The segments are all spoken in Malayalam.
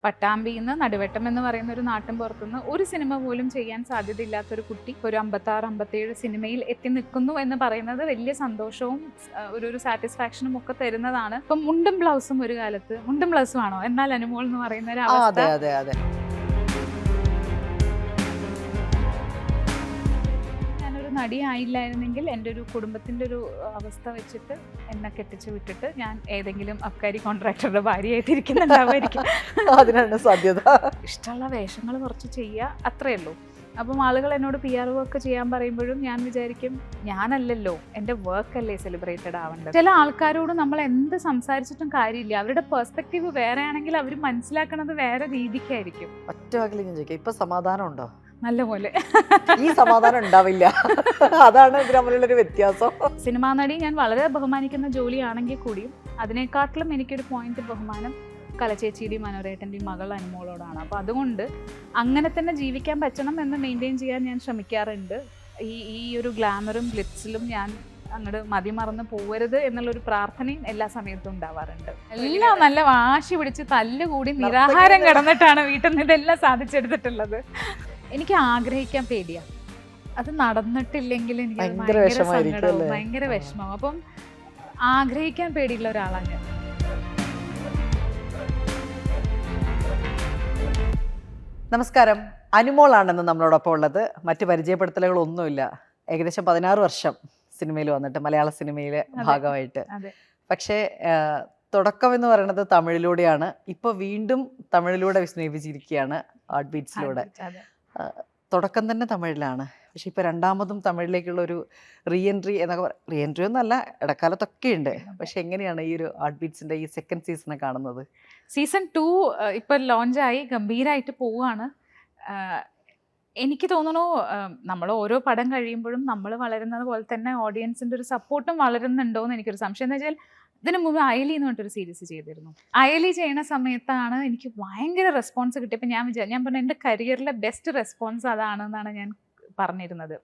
പട്ടാമ്പിന്ന് നടുവട്ടം എന്ന് പറയുന്ന ഒരു നാട്ടിൻ പുറത്തുനിന്ന് ഒരു സിനിമ പോലും ചെയ്യാൻ സാധ്യതയില്ലാത്തൊരു കുട്ടി ഒരു 56-57 സിനിമയിൽ എത്തി നിൽക്കുന്നു എന്ന് പറയുന്നത് വലിയ സന്തോഷവും ഒരു സാറ്റിസ്ഫാക്ഷനും ഒക്കെ തരുന്നതാണ്. ഇപ്പം മുണ്ടും ബ്ലൗസും ഒരു കാലത്ത് മുണ്ടും ബ്ലൗസും ആണോ എന്നാൽ അനുമോൾ എന്ന് പറയുന്ന ഒരു അവസ്ഥ. നടിയായില്ലായിരുന്നെങ്കിൽ എൻ്റെ ഒരു കുടുംബത്തിൻ്റെ ഒരു അവസ്ഥ വെച്ചിട്ട് എന്നെ കെട്ടിച്ച് വിട്ടിട്ട് ഞാൻ ഏതെങ്കിലും അബ്കാരി കോൺട്രാക്ടറുടെ ഭാര്യയായിട്ട് ഇരിക്കുന്നുണ്ടാവുമായിരിക്കും. അതിനാണ് സാധ്യത. ഇഷ്ടമുള്ള വേഷങ്ങൾ കുറച്ച് ചെയ്യുക, അത്രയേ ഉള്ളൂ. അപ്പം ആളുകൾ എന്നോട് PR വർക്ക് ചെയ്യാൻ പറയുമ്പോഴും ഞാൻ വിചാരിക്കും, ഞാനല്ലല്ലോ, എൻ്റെ വർക്കല്ലേ സെലിബ്രേറ്റഡ് ആവേണ്ടത്. ചില ആൾക്കാരോട് നമ്മൾ എന്ത് സംസാരിച്ചിട്ടും കാര്യമില്ല, അവരുടെ പെർസ്പെക്റ്റീവ് വേറെ ആണെങ്കിൽ അവർ മനസ്സിലാക്കണത് വേറെ രീതിക്കായിരിക്കും. ഒറ്റ വാക്കിൽ ഞാൻ ചോദിക്കാം, ഇപ്പൊ സമാധാനം ഉണ്ടോ? നല്ലപോലെ. ഈ സമാധാനം ഉണ്ടാവില്ല, അതാണ് ഇത് തമ്മിലുള്ളൊരു വ്യത്യാസം. സിനിമാ നടി ഞാൻ വളരെ ബഹുമാനിക്കുന്ന ജോലിയാണെങ്കിൽ കൂടിയും അതിനെക്കാട്ടിലും എനിക്കൊരു പോയിന്റ് ബഹുമാനം കലച്ചേച്ചിയുടെയും മനോരേട്ടൻ്റെയും മകൾ അനുമോളോടാണ്. അപ്പോൾ അതുകൊണ്ട് അങ്ങനെ തന്നെ ജീവിക്കാൻ പറ്റണം എന്ന് മെയിൻറ്റെയിൻ ചെയ്യാൻ ഞാൻ ശ്രമിക്കാറുണ്ട്. ഈ ഒരു ഗ്ലാമറും ഗ്ലിറ്റ്സിലും ഞാൻ അങ്ങോട്ട് മതിമറന്ന് പോകരുത് എന്നുള്ളൊരു പ്രാർത്ഥനയും എല്ലാ സമയത്തും ഉണ്ടാവാറുണ്ട്. എല്ലാം നല്ല വാശി പിടിച്ച് തല്ലുകൂടി നിരാഹാരം കിടന്നിട്ടാണ് വീട്ടിൽ നിന്ന് ഇതെല്ലാം സാധിച്ചെടുത്തിട്ടുള്ളത്. എനിക്ക് ആഗ്രഹിക്കാൻ പേടിയാ, അത് നടന്നിട്ടില്ലെങ്കിൽ എനിക്ക് ഭയങ്കര സങ്കടവും ഭയങ്കര വിഷമവും. അപ്പം ആഗ്രഹിക്കാൻ പേടിയുള്ള ഒരാളാണ് ഞാൻ. നമസ്കാരം, അനുമോളാണെന്ന് നമ്മളോടൊപ്പം ഉള്ളത്. മറ്റ് പരിചയപ്പെടുത്തലുകളൊന്നുമില്ല. ഏകദേശം 16 വർഷം സിനിമയിൽ വന്നിട്ട്, മലയാള സിനിമയിലെ ഭാഗമായിട്ട്. പക്ഷേ തുടക്കം എന്ന് പറയുന്നത് തമിഴിലൂടെയാണ്. ഇപ്പോൾ വീണ്ടും തമിഴിലൂടെ വിസ്മയിപ്പിച്ചിരിക്കുകയാണ് ഹാർട്ട് ബീറ്റ്സിലൂടെ. തുടക്കം തന്നെ തമിഴിലാണ്, പക്ഷെ ഇപ്പോൾ രണ്ടാമതും തമിഴിലേക്കുള്ള ഒരു റീഎൻട്രി എന്നൊക്കെ റീഎൻട്രി ഒന്നല്ല, ഇടക്കാലത്തൊക്കെ ഉണ്ട്. പക്ഷെ എങ്ങനെയാണ് ഈ ഒരു ഹാർട്ട് ബീറ്റ്സിൻ്റെ ഈ സെക്കൻഡ് സീസണെ കാണുന്നത്? സീസൺ 2 ഇപ്പം ലോഞ്ചായി ഗംഭീരമായിട്ട് പോവുകയാണ്. എനിക്ക് തോന്നുന്നു നമ്മൾ ഓരോ പടം കഴിയുമ്പോഴും നമ്മൾ വളരുന്നത് പോലെ തന്നെ ഓഡിയൻസിൻ്റെ ഒരു സപ്പോർട്ടും വളരുന്നുണ്ടോ എന്ന് എനിക്കൊരു സംശയം. എന്ന് വെച്ചാൽ ഇതിനു മുമ്പ് അയലി എന്ന് പറഞ്ഞിട്ടൊരു സീരീസ് ചെയ്തിരുന്നു. അയലി ചെയ്യുന്ന സമയത്താണ് എനിക്ക് ഭയങ്കര റെസ്പോൺസ് കിട്ടിയപ്പോൾ ഞാൻ പറഞ്ഞു എൻ്റെ കരിയറിലെ ബെസ്റ്റ് റെസ്പോൺസ് അതാണെന്നാണ് ഞാൻ പറഞ്ഞിരുന്നത്.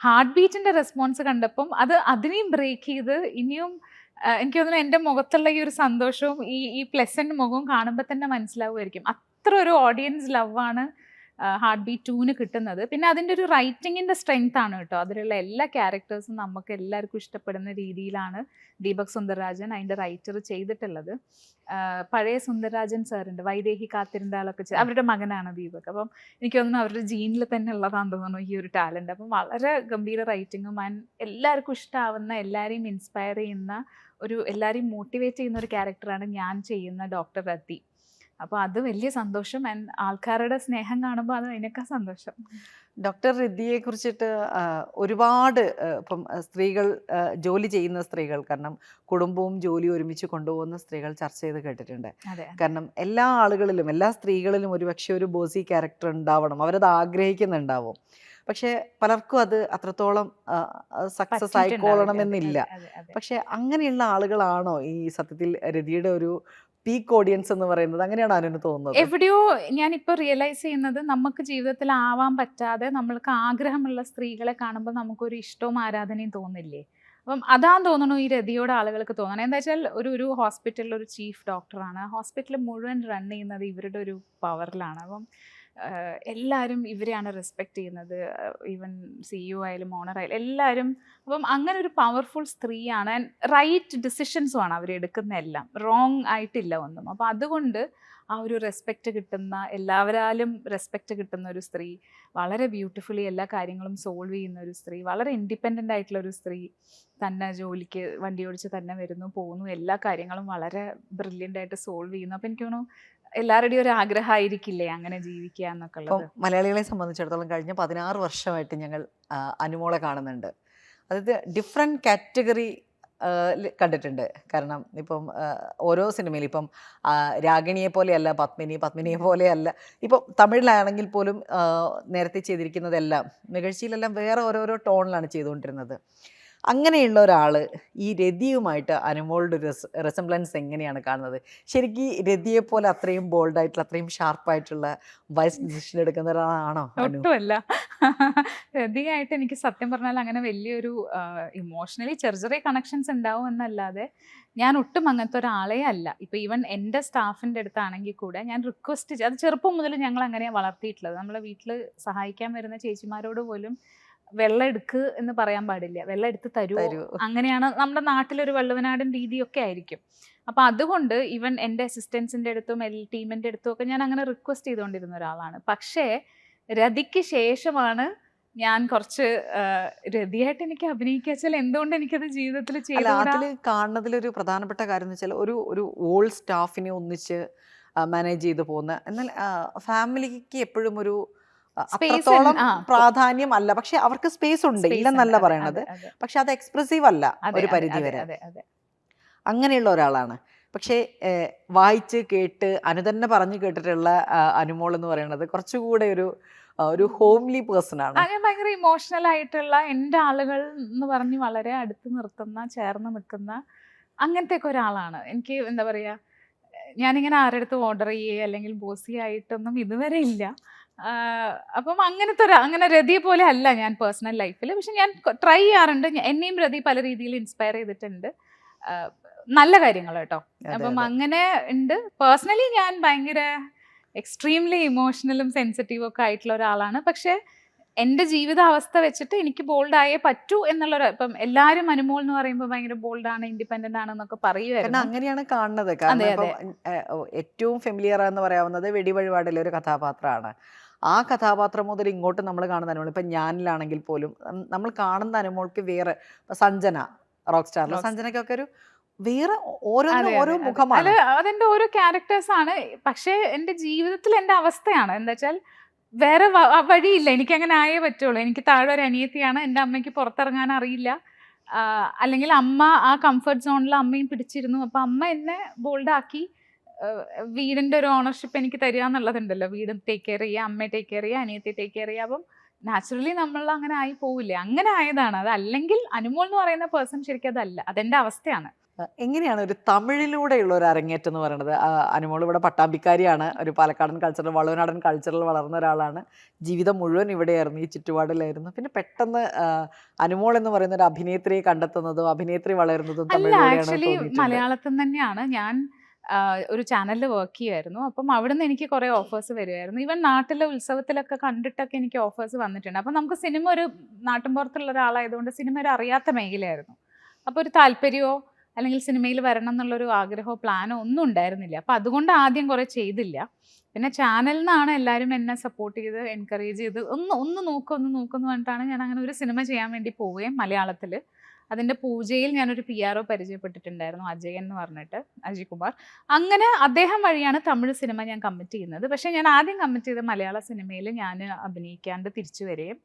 ഹാർട്ട് ബീറ്റിൻ്റെ റെസ്പോൺസ് കണ്ടപ്പം അതിനെയും ബ്രേക്ക് ചെയ്ത് ഇനിയും എനിക്ക് തോന്നുന്നു എൻ്റെ മുഖത്തുള്ള ഈ ഒരു സന്തോഷവും ഈ പ്ലസൻറ്റ് മുഖവും കാണുമ്പോൾ തന്നെ മനസ്സിലാവുമായിരിക്കും അത്ര ഒരു ഓഡിയൻസ് ലവാണ് ഹാർട്ട് ബീറ്റ് 2 കിട്ടുന്നത്. പിന്നെ അതിൻ്റെ ഒരു റൈറ്റിങ്ങിൻ്റെ സ്ട്രെങ്ത് ആണ് കേട്ടോ. അതിലുള്ള എല്ലാ ക്യാരക്ടേഴ്സും നമുക്ക് എല്ലാവർക്കും ഇഷ്ടപ്പെടുന്ന രീതിയിലാണ് ദീപക് സുന്ദർരാജൻ അതിൻ്റെ റൈറ്റർ ചെയ്തിട്ടുള്ളത്. പഴയ സുന്ദർരാജൻ സാറുണ്ട്, വൈദേഹി കാത്തിരുന്നാളൊക്കെ അവരുടെ മകനാണ് ദീപക്. അപ്പം എനിക്ക് തോന്നുന്നു അവരുടെ ജീനിൽ തന്നെ ഉള്ളതാണെന്ന് തോന്നുന്നു ഈ ഒരു ടാലൻറ്റ്. അപ്പം വളരെ ഗംഭീര റൈറ്റിങ്ങും എല്ലാവർക്കും ഇഷ്ടമാവുന്ന, എല്ലാവരെയും ഇൻസ്പയർ ചെയ്യുന്ന എല്ലാവരെയും മോട്ടിവേറ്റ് ചെയ്യുന്ന ഒരു ക്യാരക്ടറാണ് ഞാൻ ചെയ്യുന്ന ഡോക്ടർ രതി. അപ്പോൾ അത് വലിയ സന്തോഷം. ആൾക്കാരുടെ സ്നേഹം കാണുമ്പോൾ അത് അതിനൊക്കെ സന്തോഷം. ഡോക്ടർ രതിയെ കുറിച്ചിട്ട് ഒരുപാട് ഇപ്പം സ്ത്രീകൾ, ജോലി ചെയ്യുന്ന സ്ത്രീകൾ, കാരണം കുടുംബവും ജോലിയും ഒരുമിച്ച് കൊണ്ടുപോകുന്ന സ്ത്രീകൾ ചർച്ച ചെയ്ത് കേട്ടിട്ടുണ്ട്. കാരണം എല്ലാ ആളുകളിലും, എല്ലാ സ്ത്രീകളിലും ഒരുപക്ഷെ ഒരു ബോസി ക്യാരക്ടർ ഉണ്ടാവണം, അവരത് ആഗ്രഹിക്കുന്നുണ്ടാവും. പക്ഷെ പലർക്കും അത് അത്രത്തോളം സക്സസ് ആയിക്കോളണമെന്നില്ല. പക്ഷെ അങ്ങനെയുള്ള ആളുകളാണോ ഈ സത്യത്തിൽ രതിയുടെ ഒരു പീക്ക് ഓഡിയൻസ് എന്ന് പറയുന്നത്? അങ്ങനെയാണ് അതിന് തോന്നുന്നത്. എവിടെയോ ഞാനിപ്പോൾ റിയലൈസ് ചെയ്യുന്നത്, നമുക്ക് ജീവിതത്തിൽ ആവാൻ പറ്റാതെ നമ്മൾക്ക് ആഗ്രഹമുള്ള സ്ത്രീകളെ കാണുമ്പോൾ നമുക്കൊരു ഇഷ്ടവും ആരാധനയും തോന്നില്ലേ? അപ്പം അതാന്ന് തോന്നുന്നു ഈ രതിയോട് ആളുകൾക്ക് തോന്നണം. എന്താ വെച്ചാൽ ഒരു ഹോസ്പിറ്റലിൽ ഒരു ചീഫ് ഡോക്ടറാണ്. ഹോസ്പിറ്റൽ മുഴുവൻ റൺ ചെയ്യുന്നത് ഇവരുടെ ഒരു പവറിലാണ്. അപ്പം എല്ലാവരും ഇവരെയാണ് റെസ്പെക്റ്റ് ചെയ്യുന്നത്. ഈവൻ CEO ആയാലും ഓണർ ആയാലും എല്ലാവരും. അപ്പം അങ്ങനെ ഒരു പവർഫുൾ സ്ത്രീയാണ്. റൈറ്റ് ഡിസിഷൻസുമാണ് അവരെടുക്കുന്ന, എല്ലാം റോങ് ആയിട്ടില്ല ഒന്നും. അപ്പം അതുകൊണ്ട് ആ ഒരു റെസ്പെക്റ്റ് കിട്ടുന്ന, എല്ലാവരാലും റെസ്പെക്റ്റ് കിട്ടുന്ന ഒരു സ്ത്രീ, വളരെ ബ്യൂട്ടിഫുള്ളി എല്ലാ കാര്യങ്ങളും സോൾവ് ചെയ്യുന്ന ഒരു സ്ത്രീ, വളരെ ഇൻഡിപെൻഡൻ്റ് ആയിട്ടുള്ള ഒരു സ്ത്രീ, തന്നെ ജോലിക്ക് വണ്ടി ഓടിച്ച് തന്നെ വരുന്നു പോകുന്നു, എല്ലാ കാര്യങ്ങളും വളരെ ബ്രില്യൻ്റ് ആയിട്ട് സോൾവ് ചെയ്യുന്നു. അപ്പം എനിക്ക് തോന്നുന്നു എല്ലാവരുടെയും ഒരു ആഗ്രഹമായിരിക്കില്ലേ അങ്ങനെ ജീവിക്കുക എന്നൊക്കെ ഉള്ളത്. മലയാളികളെ സംബന്ധിച്ചിടത്തോളം കഴിഞ്ഞ 16 വർഷമായിട്ട് ഞങ്ങൾ അനുമോളെ കാണുന്നുണ്ട്. അതായത് ഡിഫറെൻറ്റ് കാറ്റഗറി കണ്ടിട്ടുണ്ട്. കാരണം ഇപ്പം ഓരോ സിനിമയിൽ ഇപ്പം രാഗിണിയെ പോലെയല്ല പത്മിനിയെ പോലെയല്ല. ഇപ്പം തമിഴിലാണെങ്കിൽ പോലും നേരത്തെ ചെയ്തിരിക്കുന്നതെല്ലാം മികഴ്ചയിലെല്ലാം വേറെ ഓരോരോ ടോണിലാണ് ചെയ്തുകൊണ്ടിരുന്നത്. അങ്ങനെയുള്ള ഒരാള് ഈ രതിയുമായിട്ട് അനുമോളുടെ ഒരു റെസംബ്ലൻസ് എങ്ങനെയാണ് കാണുന്നത്? ശരിക്കും രതിയെ പോലെ അത്രയും ബോൾഡായിട്ടുള്ള അത്രയും ഷാർപ്പായിട്ടുള്ള വൈസ് ഡിസിഷൻ എടുക്കുന്ന ഒരാളാണോ അനു? ഒട്ടുമല്ല. രതിയായിട്ട് എനിക്ക് സത്യം പറഞ്ഞാൽ അങ്ങനെ വലിയൊരു ഇമോഷണലി ചെറിയ ചെറിയ കണക്ഷൻസ് ഉണ്ടാവും എന്നല്ലാതെ ഞാൻ ഒട്ടും അങ്ങനത്തെ ഒരാളെ അല്ല. ഇപ്പം ഈവൻ എൻ്റെ സ്റ്റാഫിൻ്റെ അടുത്താണെങ്കിൽ കൂടെ ഞാൻ റിക്വസ്റ്റ് അത് ചെറുപ്പം മുതൽ ഞങ്ങൾ അങ്ങനെയാണ് വളർത്തിയിട്ടുള്ളത്. നമ്മളെ വീട്ടിൽ സഹായിക്കാൻ വരുന്ന ചേച്ചിമാരോട് പോലും വെള്ളം എടുക്ക് എന്ന് പറയാൻ പാടില്ല, വെള്ളം എടുത്ത് തരുമോ, അങ്ങനെയാണ് നമ്മുടെ നാട്ടിലൊരു വള്ളുവനാടൻ രീതിയൊക്കെ ആയിരിക്കും. അപ്പം അതുകൊണ്ട് ഈവൻ എൻ്റെ അസിസ്റ്റൻസിൻ്റെ അടുത്തും ടീമിൻ്റെ അടുത്തും ഒക്കെ ഞാൻ അങ്ങനെ റിക്വസ്റ്റ് ചെയ്തുകൊണ്ടിരുന്ന ഒരാളാണ്. പക്ഷേ രതിക്ക് ശേഷമാണ് ഞാൻ കുറച്ച് രതിയായിട്ട് എനിക്ക് അഭിനയിക്കുക വെച്ചാൽ എന്തുകൊണ്ട് എനിക്കത് ജീവിതത്തിൽ അല്ല, ചെയ്തുകൂടാ. അതിൽ കാണുന്നതിലൊരു പ്രധാനപ്പെട്ട കാര്യം എന്ന് വെച്ചാൽ ഒരു ഓൾ സ്റ്റാഫിനെ ഒന്നിച്ച് മാനേജ് ചെയ്ത് പോകുന്ന, എന്നാൽ ഫാമിലിക്ക് എപ്പോഴും ഒരു Space അത്രത്തോളം ആ, പ്രാധാന്യം അല്ല. പക്ഷെ അവർക്ക് സ്പേസ് ഉണ്ട്, space ഇല്ലെന്നല്ല ഉണ്ട്. അതെ, പറയണത്. അതെ, അതെ. പക്ഷെ അത് എക്സ്പ്രസീവ് അല്ല അതെ, ഒരു അതെ, പരിധി അതെ, വരെ. അതെ, അതെ. അങ്ങനെയുള്ള ഒരാളാണ്. പക്ഷേ വായിച്ച് കേട്ട് അനു തന്നെ പറഞ്ഞു കേട്ടിട്ടുള്ള അനുമോൾ എന്ന് പറയുന്നത് കുറച്ചുകൂടെ ഒരു ഹോംലി പേഴ്സൺ ആണ്. ഞാൻ ഭയങ്കര ഇമോഷണൽ ആയിട്ടുള്ള എൻ്റെ ആളുകൾ എന്ന് പറഞ്ഞ് വളരെ അടുത്ത് നിർത്തുന്ന, ചേർന്ന് നിൽക്കുന്ന അങ്ങനത്തെ ഒക്കെ ഒരാളാണ്. എനിക്ക് എന്താ പറയുക, ഞാനിങ്ങനെ ആരുടെ അടുത്ത് ഓർഡർ ചെയ്യുക അല്ലെങ്കിൽ ബോസി ആയിട്ടൊന്നും ഇതുവരെ ഇല്ല. അപ്പം അങ്ങനെ രതിയെ പോലെ അല്ല ഞാൻ പേഴ്സണൽ ലൈഫിൽ. പക്ഷെ ഞാൻ ട്രൈ ചെയ്യാറുണ്ട്. എന്നെയും രതി പല രീതിയിൽ ഇൻസ്പയർ ചെയ്തിട്ടുണ്ട്, ആ, നല്ല കാര്യങ്ങൾ കേട്ടോ. അതെ, അപ്പം അതെ. അങ്ങനെ ഉണ്ട്. പേഴ്സണലി ഞാൻ ഭയങ്കര എക്സ്ട്രീംലി ഇമോഷണലും സെൻസിറ്റീവും ഒക്കെ ആയിട്ടുള്ള ഒരാളാണ്. പക്ഷെ എൻ്റെ ജീവിതാവസ്ഥ വെച്ചിട്ട് എനിക്ക് ബോൾഡായേ പറ്റൂ എന്നുള്ളൊരു, ഇപ്പം എല്ലാവരും അനുമോൾ എന്ന് പറയുമ്പോൾ ഭയങ്കര ബോൾഡാണ്, ഇൻഡിപെൻഡൻ്റ് ആണെന്നൊക്കെ കാരണം പറയുമായിരുന്നു. അങ്ങനെയാണ് കാണുന്നത്. കാരണം അതെ, ഇപ്പം അതെ. ഏറ്റവും ഫെമിലിയർ എന്ന് പറയാവുന്നത് വെടിവഴിപാടിലെ ഒരു കഥാപാത്രമാണ്. ആ കഥാപാത്രം മുതൽ ഇങ്ങോട്ട് നമ്മൾ കാണുന്ന അനുമോൾ, ഇപ്പം ഞാനിലാണെങ്കിൽ പോലും നമ്മൾ കാണുന്ന അനുമോൾക്ക് വേറെ, ഇപ്പം സഞ്ജന റോക്ക് സ്റ്റാറിൽ റോക്സ് സഞ്ജനയ്ക്കൊക്കെ ഒരു വേറെ ഓരോന്നും അതെ, ഓരോ അതെ, അതെ. മുഖമാണ്. അല്ല, അതെന്റെ ഓരോ ക്യാരക്ടേഴ്സ് ആണ്. പക്ഷേ എൻ്റെ ജീവിതത്തിൽ എൻ്റെ അവസ്ഥയാണ്. എന്താ വെച്ചാൽ വേറെ വഴിയില്ല. എനിക്ക് അങ്ങനെ ആയേ പറ്റുള്ളൂ. എനിക്ക് താഴെ ഒരു അനിയത്തിയാണ്. എൻ്റെ അമ്മയ്ക്ക് പുറത്തിറങ്ങാൻ അറിയില്ല. അല്ലെങ്കിൽ അമ്മ ആ കംഫർട്ട് സോണിൽ അമ്മയും പിടിച്ചിരുന്നു. അപ്പം അമ്മ എന്നെ ബോൾഡാക്കി വീടിൻ്റെ ഒരു ഓണർഷിപ്പ് എനിക്ക് തരിക എന്നുള്ളതുണ്ടല്ലോ. വീട് ടേക്ക് കെയർ ചെയ്യുക, അമ്മയെ ടേക്ക് കെയർ ചെയ്യുക, അനിയത്തെ ടേക്ക് കെയർ ചെയ്യുക. അപ്പം നാച്ചുറലി നമ്മൾ അങ്ങനെ ആയി പോവില്ലേ. അങ്ങനെ ആയതാണ്. അതല്ലെങ്കിൽ അനുമോൾ എന്ന് പറയുന്ന പേഴ്സൺ ശരിക്കും അതല്ല. അതെൻ്റെ അവസ്ഥയാണ്. എങ്ങനെയാണ് ഒരു തമിഴിലൂടെയുള്ള ഒരു അരങ്ങേറ്റം എന്ന് പറയുന്നത്? അനുമോൾ ഇവിടെ പട്ടാമ്പിക്കാരിയാണ്, ഒരു പാലക്കാടൻ കൾച്ചറൽ വള്ളുവനാടൻ കൾച്ചറിൽ വളർന്ന ഒരാളാണ്. ജീവിതം മുഴുവൻ ഇവിടെയായിരുന്നു, ഈ ചുറ്റുപാടിലായിരുന്നു. പിന്നെ പെട്ടെന്ന് അനുമോൾ എന്ന് പറയുന്ന ഒരു അഭിനേത്രിയെ കണ്ടെത്തുന്നതും അഭിനേത്രി വളരുന്നതും അല്ല, തമിഴിലൂടെയാണ് ആക്ച്വലി തോന്നിയിട്ടുണ്ട്. മലയാളത്തിൽ തന്നെയാണ്. ഞാൻ ഒരു ചാനലിൽ വർക്ക് ചെയ്യുമായിരുന്നു. അപ്പം അവിടെ നിന്ന് എനിക്ക് കുറേ ഓഫേഴ്സ് വരുമായിരുന്നു. ഈവൻ നാട്ടിലെ ഉത്സവത്തിലൊക്കെ കണ്ടിട്ടൊക്കെ എനിക്ക് ഓഫേഴ്സ് വന്നിട്ടുണ്ട്. അപ്പം നമുക്ക് സിനിമ, ഒരു നാട്ടിൻപുറത്തുള്ള ഒരാളായതുകൊണ്ട് സിനിമ ഒരു അറിയാത്ത മേഖലയായിരുന്നു. അപ്പോൾ ഒരു താല്പര്യമോ അല്ലെങ്കിൽ സിനിമയിൽ വരണം എന്നുള്ളൊരു ആഗ്രഹമോ പ്ലാനോ ഒന്നും ഉണ്ടായിരുന്നില്ല. അപ്പം അതുകൊണ്ട് ആദ്യം കുറേ ചെയ്തില്ല. പിന്നെ ചാനലിൽ നിന്നാണ് എല്ലാവരും എന്നെ സപ്പോർട്ട് ചെയ്ത് എൻകറേജ് ചെയ്ത് ഒന്ന് നോക്കുമെന്ന് പറഞ്ഞിട്ടാണ് ഞാൻ അങ്ങനെ ഒരു സിനിമ ചെയ്യാൻ വേണ്ടി പോവുകയും മലയാളത്തിൽ. അതിൻ്റെ പൂജയിൽ ഞാനൊരു PR പരിചയപ്പെട്ടിട്ടുണ്ടായിരുന്നു, അജയൻ എന്ന് പറഞ്ഞിട്ട്, അജയ് കുമാർ. അങ്ങനെ അദ്ദേഹം വഴിയാണ് തമിഴ് സിനിമ ഞാൻ കമ്മിറ്റ് ചെയ്യുന്നത്. പക്ഷേ ഞാൻ ആദ്യം കമ്മിറ്റ് ചെയ്ത മലയാള സിനിമയിൽ ഞാൻ അഭിനയിക്കാണ്ട് തിരിച്ചു വരികയും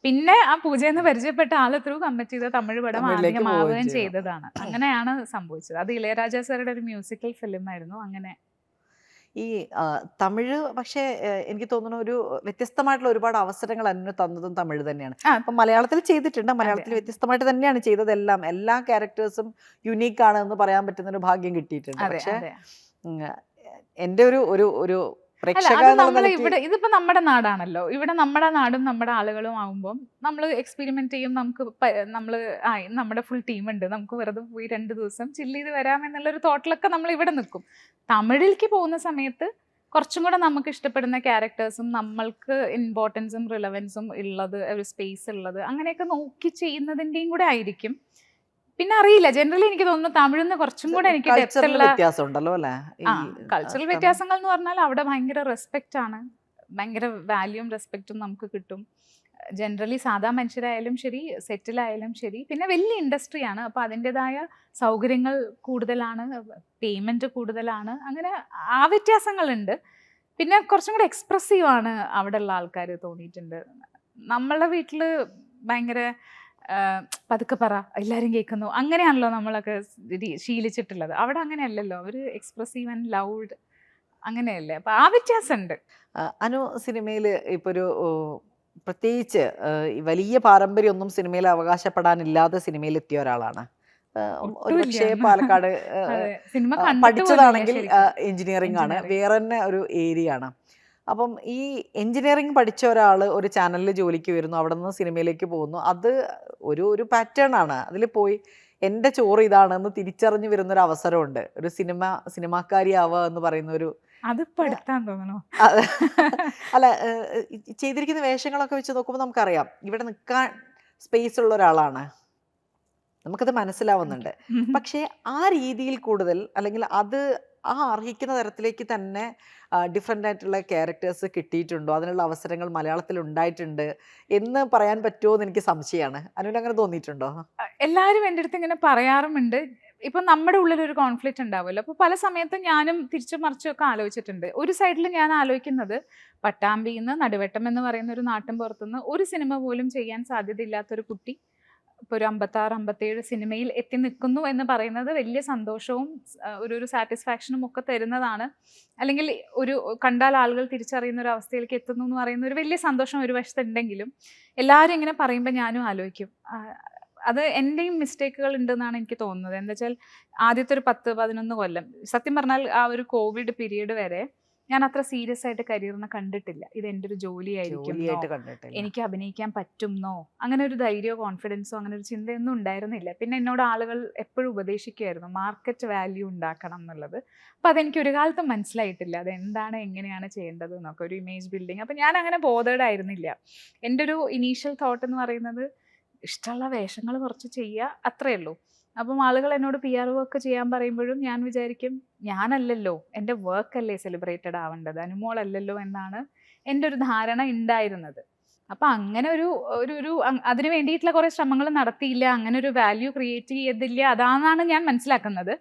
പിന്നെ ആ പൂജയെന്ന് പരിചയപ്പെട്ട ആൾ ത്രൂ കമ്മിറ്റ് ചെയ്ത തമിഴ് പടം തമിഴിലേക്ക് ആദ്യമാവുകയും പോവുകയും ചെയ്തു. ചെയ്തതാണ്. അങ്ങനെയാണ് സംഭവിച്ചത്. അത് ഇളയരാജ സാറുടെ ഒരു മ്യൂസിക്കൽ ഫിലിം ആയിരുന്നു. അങ്ങനെ ഈ തമിഴ് പക്ഷേ എനിക്ക് തോന്നുന്നു ഒരു വ്യത്യസ്തമായിട്ടുള്ള ഒരുപാട് അവസരങ്ങൾ അതിന് തന്നതും തമിഴ് തന്നെയാണ്. ആ, അപ്പം മലയാളത്തിൽ ചെയ്തിട്ടുണ്ട്, അതെ, മലയാളത്തിൽ വ്യത്യസ്തമായിട്ട് തന്നെയാണ് ചെയ്തതെല്ലാം. എല്ലാ ക്യാരക്ടേഴ്സും യുണീക്ക് ആണ് എന്ന് പറയാൻ പറ്റുന്ന ഒരു ഭാഗ്യം കിട്ടിയിട്ടുണ്ട്. അതെ, പക്ഷേ അതെ. എൻ്റെ ഒരു അല്ല, പ്രേക്ഷക അത് എന്നുള്ള നമ്മൾ നിലയ്ക്ക് ഇവിടെ, ഇതിപ്പോ നമ്മുടെ നാടാണല്ലോ. ഇവിടെ നമ്മുടെ നാടും നമ്മുടെ ആളുകളും ആവുമ്പം നമ്മൾ എക്സ്പെരിമെന്റ് ചെയ്യും. നമ്മൾ നമ്മുടെ ഫുൾ ടീമുണ്ട്, നമുക്ക് വെറുതെ പോയി 2 ദിവസം ചില്ല് ചെയ്ത് വരാം എന്നുള്ളൊരു തോട്ടിലൊക്കെ നമ്മൾ ഇവിടെ നിൽക്കും. തമിഴിലേക്ക് പോകുന്ന സമയത്ത് കുറച്ചും കൂടെ നമുക്ക് ഇഷ്ടപ്പെടുന്ന ക്യാരക്ടേഴ്സും നമ്മൾക്ക് ഇമ്പോർട്ടൻസും റിലവൻസും ഉള്ളത്, ഒരു സ്പേസ് ഉള്ളത്, അങ്ങനെയൊക്കെ നോക്കി ചെയ്യുന്നതിൻ്റെയും കൂടെ ആയിരിക്കും. പിന്നെ അറിയില്ല, ജനറലി എനിക്ക് തോന്നുന്നു തമിഴിൽ നിന്ന് കുറച്ചും കൂടെ എനിക്ക് ഡെപ്ത് കൾച്ചറൽ ഉള്ള വ്യത്യാസം ഉണ്ടല്ലോ അല്ലേ? ഈ കൾച്ചറൽ വ്യത്യാസങ്ങൾ എന്ന് പറഞ്ഞാൽ അവിടെ ഭയങ്കര റെസ്പെക്റ്റ് ആണ്, ഭയങ്കര വാല്യൂം റെസ്പെക്റ്റും നമുക്ക് കിട്ടും. ജനറലി സാധാ മനുഷ്യരായാലും ശരി, സെറ്റിലായാലും ശരി. പിന്നെ വലിയ ഇൻഡസ്ട്രിയാണ്, അപ്പോൾ അതിൻ്റെതായ സൗകര്യങ്ങൾ കൂടുതലാണ്, പേയ്മെൻറ്റ് കൂടുതലാണ്. അങ്ങനെ ആ വ്യത്യാസങ്ങളുണ്ട്. പിന്നെ കുറച്ചും കൂടെ എക്സ്പ്രസീവ് ആണ് അവിടെ ഉള്ള ആൾക്കാർ തോന്നിയിട്ടുണ്ട്. നമ്മളെ വീട്ടിൽ ഭയങ്കര പതുക്കെ പറ, എല്ലാവരും കേൾക്കുന്നു, അങ്ങനെയാണല്ലോ നമ്മളൊക്കെ ശീലിച്ചിട്ടുള്ളത്. അവിടെ അങ്ങനെയല്ലല്ലോ, അവർ എക്സ്പ്രസീവ് ആൻഡ് ലൗഡ് അങ്ങനെയല്ലേ. അപ്പം ആ വ്യത്യാസമുണ്ട്. അനു സിനിമയിൽ ഇപ്പോൾ ഒരു പ്രത്യേകിച്ച് ഈ വലിയ പാരമ്പര്യമൊന്നും സിനിമയിൽ അവകാശപ്പെടാനില്ലാതെ സിനിമയിൽ എത്തിയ ഒരാളാണ്. ഒരുപക്ഷെ ഒട്ടുമില്ല. പാലക്കാട് അതെ, സിനിമ കണ്ടിട്ട് പോലുമില്ല പഠിച്ചതാണെങ്കിൽ ശരിക്കും. എഞ്ചിനീയറിംഗ് ആണ്, എഞ്ചിനീയറിംഗ്. വേറെ തന്നെ ഒരു ഏരിയ ആണ്. അപ്പം ഈ എഞ്ചിനീയറിംഗ് പഠിച്ച ഒരാൾ ഒരു ചാനലിൽ ജോലിക്ക് വരുന്നു, അവിടെ നിന്ന് സിനിമയിലേക്ക് പോകുന്നു. അത് ഒരു പാറ്റേൺ ആണ്. അതിൽ പോയി എൻ്റെ ചോറ് ഇതാണെന്ന് തിരിച്ചറിഞ്ഞു വരുന്നൊരു അവസരമുണ്ട്. ഒരു സിനിമാക്കാരിയാവുക എന്ന് പറയുന്ന ഒരു അതിപ്പോ എടുത്താൻ തോന്നണോ? അത് അല്ല, ചെയ്തിരിക്കുന്ന വേഷങ്ങളൊക്കെ വെച്ച് നോക്കുമ്പോൾ നമുക്കറിയാം ഇവിടെ നിൽക്കാൻ സ്പേസ് ഉള്ള ഒരാളാണ്, നമുക്കത് മനസ്സിലാവുന്നുണ്ട്. പക്ഷേ ആ രീതിയിൽ കൂടുതൽ, അല്ലെങ്കിൽ അത് ആ അർഹിക്കുന്ന തരത്തിലേക്ക് തന്നെ ഡിഫറെൻ്റ് ആയിട്ടുള്ള ക്യാരക്ടേഴ്സ് കിട്ടിയിട്ടുണ്ടോ, അതിനുള്ള അവസരങ്ങൾ മലയാളത്തിൽ ഉണ്ടായിട്ടുണ്ട് എന്ന് പറയാൻ പറ്റുമോ എന്ന് എനിക്ക് സംശയമാണ്. അനുവിന് അങ്ങനെ തോന്നിയിട്ടുണ്ടോ? എല്ലാവരും എൻ്റെ അടുത്ത് ഇങ്ങനെ പറയാറുമുണ്ട്. ഇപ്പൊ നമ്മുടെ ഉള്ളിൽ ഒരു കോൺഫ്ലിക്റ്റ് ഉണ്ടാവുമല്ലോ. അപ്പൊ പല സമയത്തും ഞാനും തിരിച്ചും മറിച്ചും ഒക്കെ ആലോചിച്ചിട്ടുണ്ട്. ഒരു സൈഡിൽ ഞാൻ ആലോചിക്കുന്നത്, പട്ടാമ്പിയിൽ നിന്ന് നടുവട്ടം എന്ന് പറയുന്ന ഒരു നാട്ടിൻ പുറത്തുനിന്ന് ഒരു സിനിമ പോലും ചെയ്യാൻ സാധ്യതയില്ലാത്തൊരു കുട്ടി ഇപ്പോൾ ഒരു 56, 57 സിനിമയിൽ എത്തി നിൽക്കുന്നു എന്ന് പറയുന്നത് വലിയ സന്തോഷവും ഒരു സാറ്റിസ്ഫാക്ഷനും ഒക്കെ തരുന്നതാണ്. അല്ലെങ്കിൽ ഒരു കണ്ടാൽ ആളുകൾ തിരിച്ചറിയുന്ന ഒരു അവസ്ഥയിലേക്ക് എത്തുന്നു എന്ന് പറയുന്ന ഒരു വലിയ സന്തോഷം ഒരു വശത്തുണ്ടെങ്കിലും, എല്ലാവരും ഇങ്ങനെ പറയുമ്പോൾ ഞാനും ആലോചിക്കും, അത് എൻ്റെയും മിസ്റ്റേക്കുകൾ ഉണ്ടെന്നാണ് എനിക്ക് തോന്നുന്നത്. എന്താ വെച്ചാൽ ആദ്യത്തെ ഒരു 10-11 കൊല്ലം സത്യം പറഞ്ഞാൽ ആ ഒരു കോവിഡ് പീരീഡ് വരെ ഞാൻ അത്ര സീരിയസ് ആയിട്ട് കരിയറിനെ കണ്ടിട്ടില്ല. ഇത് എൻ്റെ ഒരു ജോലിയായിരിക്കും, എനിക്ക് അഭിനയിക്കാൻ പറ്റുന്നോ, അങ്ങനെ ഒരു ധൈര്യമോ കോൺഫിഡൻസോ അങ്ങനെ ഒരു ചിന്തയൊന്നും ഉണ്ടായിരുന്നില്ല. പിന്നെ എന്നോട് ആളുകൾ എപ്പോഴും ഉപദേശിക്കുമായിരുന്നു മാർക്കറ്റ് വാല്യൂ ഉണ്ടാക്കണം എന്നുള്ളത്. അപ്പം അതെനിക്ക് ഒരു കാലത്തും മനസ്സിലായിട്ടില്ല അതെന്താണ്, എങ്ങനെയാണ് ചെയ്യേണ്ടത് എന്നൊക്കെ, ഒരു ഇമേജ് ബിൽഡിങ്. അപ്പം ഞാൻ അങ്ങനെ ബോധേഡ് ആയിരുന്നില്ല. എൻ്റെ ഒരു ഇനീഷ്യൽ തോട്ട് എന്ന് പറയുന്നത് ഇഷ്ടമുള്ള വേഷങ്ങൾ കുറച്ച് ചെയ്യുക, അത്രയേ ഉള്ളൂ. അപ്പം ആളുകൾ എന്നോട് PR വർക്ക് ചെയ്യാൻ പറയുമ്പോഴും ഞാൻ വിചാരിക്കും, ഞാനല്ലല്ലോ, എൻ്റെ വർക്കല്ലേ സെലിബ്രേറ്റഡ് ആവേണ്ടത്, അനുമോളല്ലല്ലോ എന്നാണ് എൻ്റെ ഒരു ധാരണ ഉണ്ടായിരുന്നത്. അപ്പം അങ്ങനെ ഒരു അതിന് വേണ്ടിയിട്ടുള്ള കുറേ ശ്രമങ്ങൾ നടത്തിയില്ല, അങ്ങനെ ഒരു വാല്യൂ ക്രിയേറ്റ് ചെയ്തില്ല, അതാണെന്നാണ് ഞാൻ മനസ്സിലാക്കുന്നത്.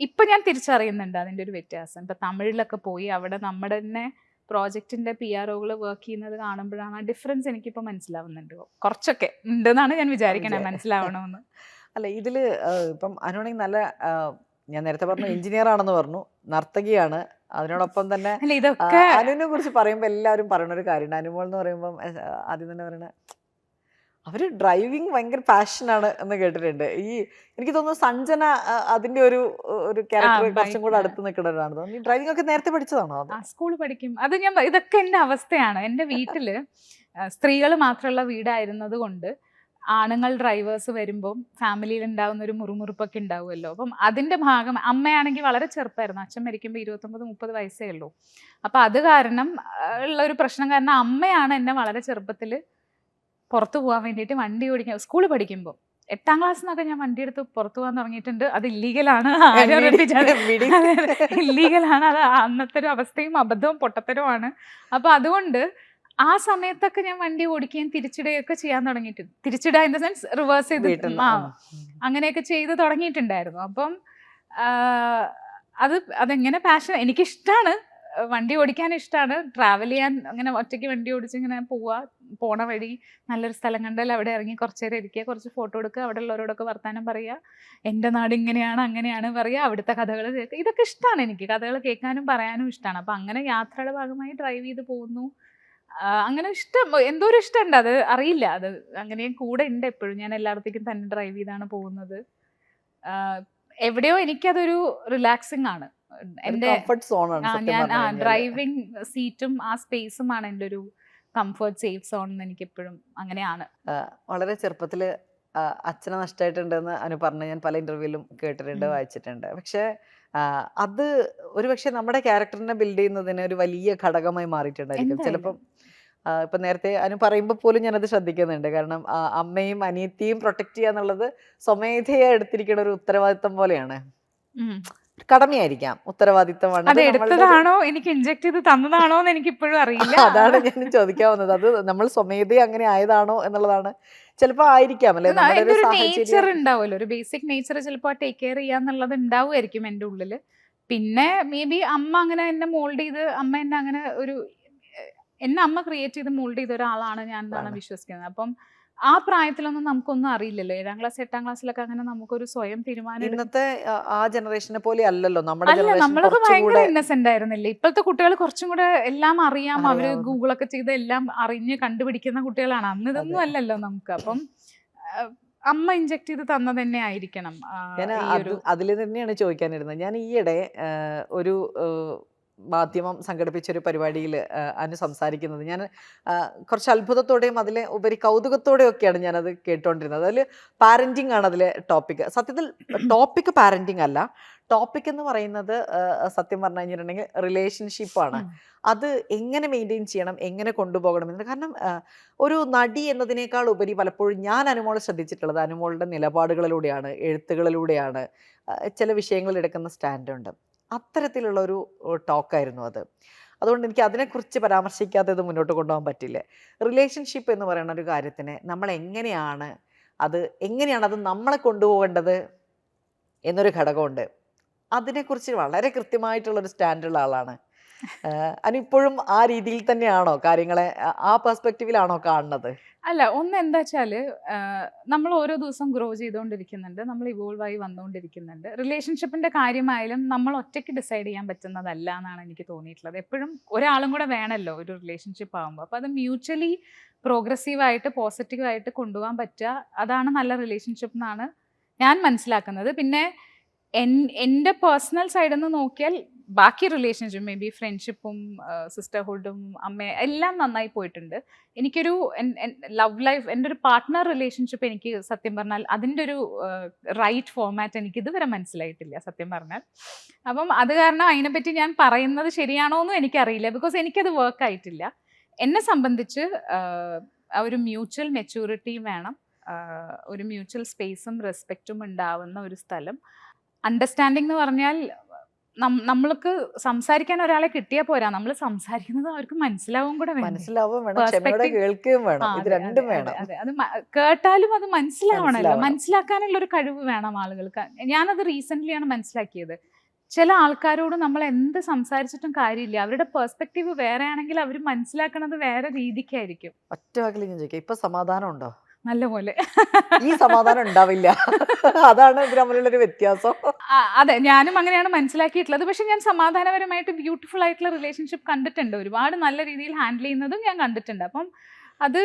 ഇപ്പം ഞാൻ തിരിച്ചറിയുന്നുണ്ട് അതിൻ്റെ ഒരു വ്യത്യാസം. ഇപ്പം തമിഴിലൊക്കെ പോയി അവിടെ നമ്മുടെ തന്നെ പ്രോജക്റ്റിൻ്റെ PROകൾ വർക്ക് ചെയ്യുന്നത് കാണുമ്പോഴാണ് ആ ഡിഫറൻസ് എനിക്കിപ്പോൾ മനസ്സിലാവുന്നുണ്ട്. കുറച്ചൊക്കെ ഉണ്ടെന്നാണ് ഞാൻ വിചാരിക്കണേ, മനസ്സിലാവണമെന്ന്. അല്ല, ഇതിൽ ഇപ്പം അനുവാണെങ്കിൽ നല്ല, ഞാൻ നേരത്തെ പറഞ്ഞു എഞ്ചിനീയർ ആണെന്ന് പറഞ്ഞു, നർത്തകിയാണ്, അതിനോടൊപ്പം തന്നെ ഇതൊക്കെ അനുവിനെ കുറിച്ച് പറയുമ്പോൾ എല്ലാവരും പറയുന്ന ഒരു കാര്യമുണ്ട്. അനുമോൾ എന്ന് പറയുമ്പം ആദ്യം തന്നെ പറയണ അവര് ഡ്രൈവിംഗ് ഭയങ്കര പാഷനാണ് എന്ന് കേട്ടിട്ടുണ്ട്. എനിക്ക് തോന്നുന്നു സഞ്ജന അതിന്റെ ഒരു ക്യാരക്ടർ കുറച്ചും കൂടെ അടുത്ത് നിൽക്കുന്നതാണ് തോന്നുന്നു. ഡ്രൈവിംഗ് ഒക്കെ നേരത്തെ പഠിച്ചതാണോ? സ്കൂളിൽ പഠിക്കും. അത് ഇതൊക്കെ എൻ്റെ അവസ്ഥയാണ്. എൻ്റെ വീട്ടില് സ്ത്രീകൾ മാത്രമുള്ള വീടായിരുന്നത് കൊണ്ട് ആണുങ്ങൾ ഡ്രൈവേഴ്സ് വരുമ്പം ഫാമിലിയിൽ ഉണ്ടാകുന്ന ഒരു മുറുമുറുപ്പൊക്കെ ഉണ്ടാവുമല്ലോ. അപ്പം അതിൻ്റെ ഭാഗം, അമ്മയാണെങ്കിൽ വളരെ ചെറുപ്പമായിരുന്നു, അച്ഛൻ മരിക്കുമ്പോൾ 29-30 വയസ്സേ ഉള്ളൂ. അപ്പം അത് കാരണം ഉള്ള ഒരു പ്രശ്നം കാരണം അമ്മയാണ് എന്നെ വളരെ ചെറുപ്പത്തിൽ പുറത്തു പോകാൻ വേണ്ടിയിട്ട് വണ്ടി ഓടിക്കാൻ, സ്കൂളിൽ പഠിക്കുമ്പോൾ 8ാം ക്ലാസ്സിൽ ഞാൻ വണ്ടി എടുത്ത് പുറത്തു പോകാൻ തുടങ്ങിയിട്ടുണ്ട്. അത് ഇല്ലീഗലാണ്, ഇല്ലീഗലാണ്. അത് അന്നത്തെ ഒരു അവസ്ഥയും അബദ്ധവും പൊട്ടത്തരവുമാണ്. അപ്പം അതുകൊണ്ട് ആ സമയത്തൊക്കെ ഞാൻ വണ്ടി ഓടിക്കുകയും തിരിച്ചിടുകയൊക്കെ ചെയ്യാൻ തുടങ്ങിയിട്ടുണ്ട്. തിരിച്ചിടുക ഇൻ ദ സെൻസ് റിവേഴ്സ് ചെയ്ത് അങ്ങനെയൊക്കെ ചെയ്ത് തുടങ്ങിയിട്ടുണ്ടായിരുന്നു. അപ്പം അതെങ്ങനെ പാഷൻ, എനിക്കിഷ്ടമാണ്, വണ്ടി ഓടിക്കാൻ ഇഷ്ടമാണ്, ട്രാവൽ ചെയ്യാൻ, അങ്ങനെ ഒറ്റയ്ക്ക് വണ്ടി ഓടിച്ച് ഇങ്ങനെ പോണ വഴി നല്ലൊരു സ്ഥലം കണ്ടാൽ അവിടെ ഇറങ്ങി കുറച്ച് നേരം ഇരിക്കുക, കുറച്ച് ഫോട്ടോ എടുക്കുക, അവിടെ ഉള്ളവരോടൊക്കെ വർത്താനം പറയുക, എൻ്റെ നാട് ഇങ്ങനെയാണ് അങ്ങനെയാണ് പറയുക, അവിടുത്തെ കഥകൾ കേൾക്കുക, ഇതൊക്കെ ഇഷ്ടമാണ് എനിക്ക്. കഥകൾ കേൾക്കാനും പറയാനും ഇഷ്ടമാണ്. അപ്പം അങ്ങനെ യാത്രയുടെ ഭാഗമായി ഡ്രൈവ് ചെയ്ത് പോകുന്നു. അങ്ങനെ ഇഷ്ടം, എന്തോ ഒരു ഇഷ്ടമുണ്ട്, അത് അറിയില്ല, അത് അങ്ങനെ കൂടെ ഉണ്ട് എപ്പോഴും. ഞാൻ എല്ലായിടത്തേക്കും തന്നെ ഡ്രൈവ് ചെയ്താണ് പോകുന്നത്. എവിടെയോ എനിക്കതൊരു റിലാക്സിങ് ആണ്. എൻ്റെ ഞാൻ ഡ്രൈവിംഗ് സീറ്റും ആ സ്പേസുമാണ് എൻ്റെ ഒരു കംഫർട്ട്, സേഫ് സോൺ എന്ന് എനിക്ക് എപ്പോഴും അങ്ങനെയാണ്. വളരെ ചെറുപ്പത്തില് അച്ഛനെ നഷ്ടമായിട്ടുണ്ടെന്ന് അനു പറഞ്ഞ് ഞാൻ പല ഇന്റർവ്യൂവിലും കേട്ടിട്ടുണ്ട്, വായിച്ചിട്ടുണ്ട്. പക്ഷെ അത് ഒരു പക്ഷെ നമ്മുടെ ക്യാരക്ടറിനെ ബിൽഡ് ചെയ്യുന്നതിന് ഒരു വലിയ ഘടകമായി മാറിയിട്ടുണ്ടായിരിക്കും ചിലപ്പം. ഇപ്പൊ നേരത്തെ അനു പറയുമ്പോൾ പോലും ഞാനത് ശ്രദ്ധിക്കുന്നുണ്ട്. കാരണം അമ്മയും അനിയത്തിയും പ്രൊട്ടക്ട് ചെയ്യുക എന്നുള്ളത് സ്വമേധയാ എടുത്തിരിക്കുന്ന ഒരു ഉത്തരവാദിത്തം പോലെയാണ്. കടമയായിരിക്കാം, ഉത്തരവാദിത്തമാണ്. അത് എടുത്തതാണോ എനിക്ക് ഇൻജെക്ട് ചെയ്ത് തന്നതാണോ എന്ന് എനിക്ക് ഇപ്പോഴും അറിയില്ല. അതാണ് ഞാൻ ചോദിക്കാൻ വന്നത്. അത് നമ്മൾ സ്വമേധയ അങ്ങനെ ആയതാണോ എന്നുള്ളതാണ്. ചിലപ്പോ ആയിരിക്കാം അല്ലെ, നേച്ചർ ഉണ്ടാവുമല്ലോ, ഒരു ബേസിക് നേച്ചർ ചിലപ്പോൾ ടേക്ക് കെയർ ചെയ്യാന്നുള്ളത് ഉണ്ടാവുമായിരിക്കും എൻ്റെ ഉള്ളില്. പിന്നെ മേ ബി അമ്മ അങ്ങനെ എന്നെ മോൾഡ് ചെയ്ത്, അമ്മ എന്നെ ക്രിയേറ്റ് ചെയ്ത് മോൾഡ് ചെയ്ത ഒരാളാണ് ഞാൻ എന്നാണ് വിശ്വസിക്കുന്നത്. അപ്പം ആ പ്രായത്തിലൊന്നും നമുക്കൊന്നും അറിയില്ലല്ലോ. 7ാം ക്ലാസ് 8ാം ക്ലാസ്സിലൊക്കെ അങ്ങനെ നമുക്കൊരു സ്വയം തീരുമാനം ഇന്നത്തെ ആ ജനറേഷനെ പോലെ അല്ലല്ലോ നമ്മുടെ അല്ല, ജനറേഷൻ. നമ്മളൊക്കെ ഭയങ്കര കുറച്ചുകൂടെ ഇന്നസെന്റ് ആയിരുന്നില്ലേ. ഇപ്പോഴത്തെ കുട്ടികൾ കുറച്ചും കൂടെ എല്ലാം അറിയാം, അവര് അറിയാവുന്ന. ഗൂഗിളൊക്കെ ചെയ്ത് എല്ലാം അറിഞ്ഞ് കണ്ടുപിടിക്കുന്ന കുട്ടികളാണ്. അന്ന് ഇതൊന്നും അതെ. അല്ലല്ലോ നമുക്ക്. അപ്പം അമ്മ ഇഞ്ചക്ട് ചെയ്ത് തന്നത് തന്നെ ആയിരിക്കണം ഞാൻ ഈ അത് ഒരു അതിൽ തന്നെയാണ് ചോദിക്കാനിരുന്നത്. ഞാൻ ഈയിടെ ഒരു മാധ്യമം സംഘടിപ്പിച്ച ഒരു പരിപാടിയിൽ അനു സംസാരിക്കുന്നത് ഞാൻ കുറച്ച് അത്ഭുതത്തോടെയും അതിലെ ഉപരി കൗതുകത്തോടെയും ഒക്കെയാണ് ഞാനത് കേട്ടുകൊണ്ടിരുന്നത്. അതിൽ പാരന്റിങ് ആണ് അതിലെ ടോപ്പിക്. സത്യത്തിൽ ടോപ്പിക് പാരന്റിങ് അല്ല, ടോപ്പിക് എന്ന് പറയുന്നത് സത്യം പറഞ്ഞു കഴിഞ്ഞിട്ടുണ്ടെങ്കിൽ റിലേഷൻഷിപ്പാണ്. അത് എങ്ങനെ മെയിൻറ്റെയിൻ ചെയ്യണം, എങ്ങനെ കൊണ്ടുപോകണം എന്ന്. കാരണം ഒരു നടി എന്നതിനേക്കാൾ ഉപരി പലപ്പോഴും ഞാൻ അനുമോളെ ശ്രദ്ധിച്ചിട്ടുള്ളത് അനുമോളുടെ നിലപാടുകളിലൂടെയാണ്, എഴുത്തുകളിലൂടെയാണ്, ചില വിഷയങ്ങളിൽ എടുക്കുന്ന സ്റ്റാൻഡുണ്ട്. അത്തരത്തിലുള്ള ഒരു ടോക്കായിരുന്നു അത്. അതുകൊണ്ട് എനിക്ക് അതിനെക്കുറിച്ച് പരാമർശിക്കാതെ ഇത് മുന്നോട്ട് കൊണ്ടുപോകാൻ പറ്റില്ല. റിലേഷൻഷിപ്പ് എന്ന് പറയുന്ന ഒരു കാര്യത്തിനെ നമ്മൾ എങ്ങനെയാണ് അത് നമ്മളെ കൊണ്ടുപോകേണ്ടത് എന്നൊരു ഘടകമുണ്ട്. അതിനെക്കുറിച്ച് വളരെ കൃത്യമായിട്ടുള്ളൊരു സ്റ്റാൻഡുള്ള ആളാണ്. അതിനിപ്പോഴും ആ രീതിയിൽ തന്നെയാണോ കാര്യങ്ങളെ, ആ പെർസ്പെക്റ്റീവിലാണോ കാണുന്നത്? അല്ല, ഒന്ന് എന്താ വെച്ചാല് നമ്മൾ ഓരോ ദിവസം ഗ്രോ ചെയ്തുകൊണ്ടിരിക്കുന്നുണ്ട്, നമ്മൾ ഇവോൾവ് ആയി വന്നുകൊണ്ടിരിക്കുന്നുണ്ട്. റിലേഷൻഷിപ്പിന്റെ കാര്യമായാലും നമ്മൾ ഒറ്റയ്ക്ക് ഡിസൈഡ് ചെയ്യാൻ പറ്റുന്നതല്ല എന്നാണ് എനിക്ക് തോന്നിയിട്ടുള്ളത്. എപ്പോഴും ഒരാളും കൂടെ വേണമല്ലോ ഒരു റിലേഷൻഷിപ്പ് ആകുമ്പോൾ. അപ്പോൾ അത് മ്യൂച്വലി പ്രോഗ്രസീവായിട്ട് പോസിറ്റീവായിട്ട് കൊണ്ടുപോകാൻ പറ്റുക, അതാണ് നല്ല റിലേഷൻഷിപ്പ് എന്നാണ് ഞാൻ മനസ്സിലാക്കുന്നത്. പിന്നെ എൻ്റെ പേഴ്സണൽ സൈഡിൽ നിന്ന് നോക്കിയാൽ ബാക്കി റിലേഷൻഷിപ്പ്, മേ ബി ഫ്രണ്ട്ഷിപ്പും സിസ്റ്റർഹുഡും അമ്മ എല്ലാം നന്നായി പോയിട്ടുണ്ട്. എനിക്കൊരു ലവ് ലൈഫ്, എൻ്റെ ഒരു പാർട്ട്ണർ റിലേഷൻഷിപ്പ് എനിക്ക് സത്യം പറഞ്ഞാൽ അതിൻ്റെ ഒരു റൈറ്റ് ഫോർമാറ്റ് എനിക്ക് ഇതുവരെ മനസ്സിലായിട്ടില്ല സത്യം പറഞ്ഞാൽ. അപ്പം അത് കാരണം അതിനെപ്പറ്റി ഞാൻ പറയുന്നത് ശരിയാണോ എന്നും എനിക്കറിയില്ല, ബിക്കോസ് എനിക്കത് വർക്ക് ആയിട്ടില്ല. എന്നെ സംബന്ധിച്ച് ഒരു മ്യൂച്വൽ മെച്യൂരിറ്റിയും വേണം, ഒരു മ്യൂച്വൽ സ്പേസും റെസ്പെക്റ്റും ഉണ്ടാവുന്ന ഒരു സ്ഥലം. അണ്ടർസ്റ്റാൻഡിങ് എന്ന് പറഞ്ഞാൽ നമ്മൾക്ക് സംസാരിക്കാൻ ഒരാളെ കിട്ടിയാൽ പോരാ, നമ്മൾ സംസാരിക്കുന്നത് അവർക്ക് മനസ്സിലാവും കൂടെ വേണം. മനസ്സിലാവും വേണം, ക്ഷമയോടെ കേൾക്കുകയും വേണം. ഇത് രണ്ടും വേണം. അതെ, അത് കേട്ടാലും അത് മനസ്സിലാവണല്ലോ. മനസ്സിലാക്കാനുള്ള ഒരു കഴിവ് വേണം ആളുകൾക്ക്. ഞാനത് റീസെന്റ് മനസ്സിലാക്കിയത്. ചില ആൾക്കാരോട് നമ്മൾ എന്ത് സംസാരിച്ചിട്ടും കാര്യമില്ല, അവരുടെ പെർസ്പെക്റ്റീവ് വേറെ ആണെങ്കിൽ അവർ മനസ്സിലാക്കണത് വേറെ രീതിക്കായിരിക്കും. ഒറ്റ വാക്കിൽ ഞാൻ ചോദിക്കാം, ഇപ്പൊ സമാധാനം ഉണ്ടോ? നല്ലപോലെ. ഈ സമാധാനം ഉണ്ടാവില്ല, അതാണ് ഇത് തമ്മിലുള്ളൊരു വ്യത്യാസം. അതെ, ഞാനും അങ്ങനെയാണ് മനസ്സിലാക്കിയിട്ടുള്ളത്. പക്ഷെ ഞാൻ സമാധാനപരമായിട്ട് ബ്യൂട്ടിഫുൾ ആയിട്ടുള്ള റിലേഷൻഷിപ്പ് കണ്ടിട്ടുണ്ട്, ഒരുപാട് നല്ല രീതിയിൽ ഹാൻഡിൽ ചെയ്യുന്നതും ഞാൻ കണ്ടിട്ടുണ്ട്. അപ്പം അത്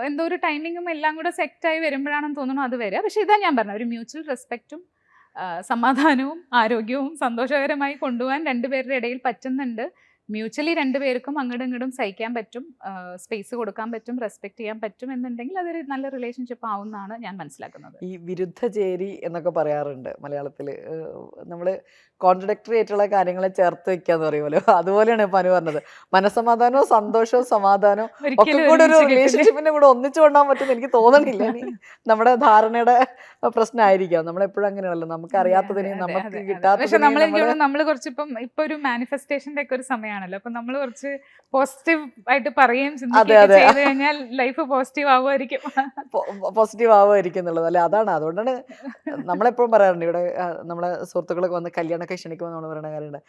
എന്തോ ഒരു ടൈമിങ്ങും എല്ലാം കൂടെ സെറ്റായി വരുമ്പോഴാണെന്ന് തോന്നുന്നു അത് വരിക. പക്ഷെ ഇതാ ഞാൻ പറഞ്ഞ ഒരു മ്യൂച്വൽ റെസ്പെക്റ്റും സമാധാനവും ആരോഗ്യവും സന്തോഷകരമായി കൊണ്ടുപോകാൻ രണ്ടുപേരുടെ ഇടയിൽ പറ്റുന്നുണ്ട്. മ്യൂച്വലി രണ്ടുപേർക്കും അങ്ങോട്ടും ഇങ്ങോട്ടും സഹിക്കാൻ പറ്റും, സ്പേസ് കൊടുക്കാൻ പറ്റും, റെസ്പെക്ട് ചെയ്യാൻ പറ്റും എന്നുണ്ടെങ്കിൽ അതൊരു നല്ല റിലേഷൻഷിപ്പ് ആവുമെന്നാണ് ഞാൻ മനസ്സിലാക്കുന്നത്. ഈ വിരുദ്ധ ചേരി എന്നൊക്കെ പറയാറുണ്ട് മലയാളത്തിൽ. നമ്മൾ കോൺട്രഡിക്ടറി ആയിട്ടുള്ള കാര്യങ്ങളെ ചേർത്ത് വെക്കാന്ന് പറയുമല്ലോ, അതുപോലെയാണ് ഇപ്പൊ അനു പറഞ്ഞത്. മനസ്സമാധാനവും സന്തോഷവും സമാധാനവും ഒക്കെ കൂടെ ഒരു റിലേഷൻഷിപ്പിന്റെ കൂടെ ഒന്നിച്ചു കൊണ്ടാൻ പറ്റുമെന്ന് എനിക്ക് തോന്നണില്ല. നമ്മുടെ ധാരണയുടെ പ്രശ്നമായിരിക്കാം. നമ്മളെപ്പോഴും അങ്ങനെയാണല്ലോ, നമുക്ക് അറിയാത്തതിനെ നമുക്ക് കിട്ടാത്തതിനെ നമ്മൾ കുറച്ചിപ്പം ഇപ്പൊ ഒരു മാനിഫെസ്റ്റേഷന്റെ ഒക്കെ ഒരു സമയമാണല്ലോ, അപ്പൊ നമ്മൾ കുറച്ച് പോസിറ്റീവ് ആയിട്ട് പറയുകയും ചെയ്ത് കഴിഞ്ഞാൽ ലൈഫ് പോസിറ്റീവ് ആവുമായിരിക്കും. പോസിറ്റീവ് ആവുമായിരിക്കും എന്നുള്ളത് അല്ലെ. അതാണ്, അതുകൊണ്ടാണ് നമ്മളെപ്പോഴും പറയാറുണ്ട്, ഇവിടെ നമ്മളെ സുഹൃത്തുക്കളൊക്കെ വന്ന് കല്യാണമൊക്കെ ക്ഷണിക്കുമ്പോൾ നമ്മൾ പറയുന്ന കാര്യമുണ്ട്,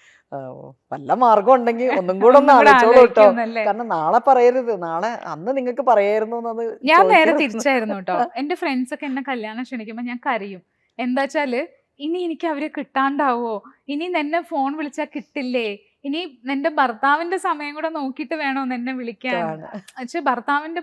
വല്ല മാർഗം ഉണ്ടെങ്കിൽ ഒന്നും കൂടെ ഒന്ന് ആലോചിച്ചോളൂ കേട്ടോ, കാരണം നാളെ പറയരുത്, നാളെ അന്ന് നിങ്ങൾക്ക് പറയായിരുന്നു എന്നത്. ഞാൻ നേരെ തിരിച്ചായിരുന്നു കേട്ടോ. എന്റെ ഫ്രണ്ട്സ് ഒക്കെ എന്നെ കല്യാണം ക്ഷണിക്കുമ്പോൾ ഞാൻ കരയും. എന്താ വെച്ചാല്, ഇനി എനിക്ക് അവരെ കിട്ടാണ്ടാവോ, ഇനി നിന്നെ ഫോൺ വിളിച്ചാൽ കിട്ടില്ലേ, ഇനി നിന്റെ ഭർത്താവിന്റെ സമയം കൂടെ നോക്കിയിട്ട് വേണോ എന്നെ വിളിക്കാൻ. പക്ഷെ ഭർത്താവിന്റെ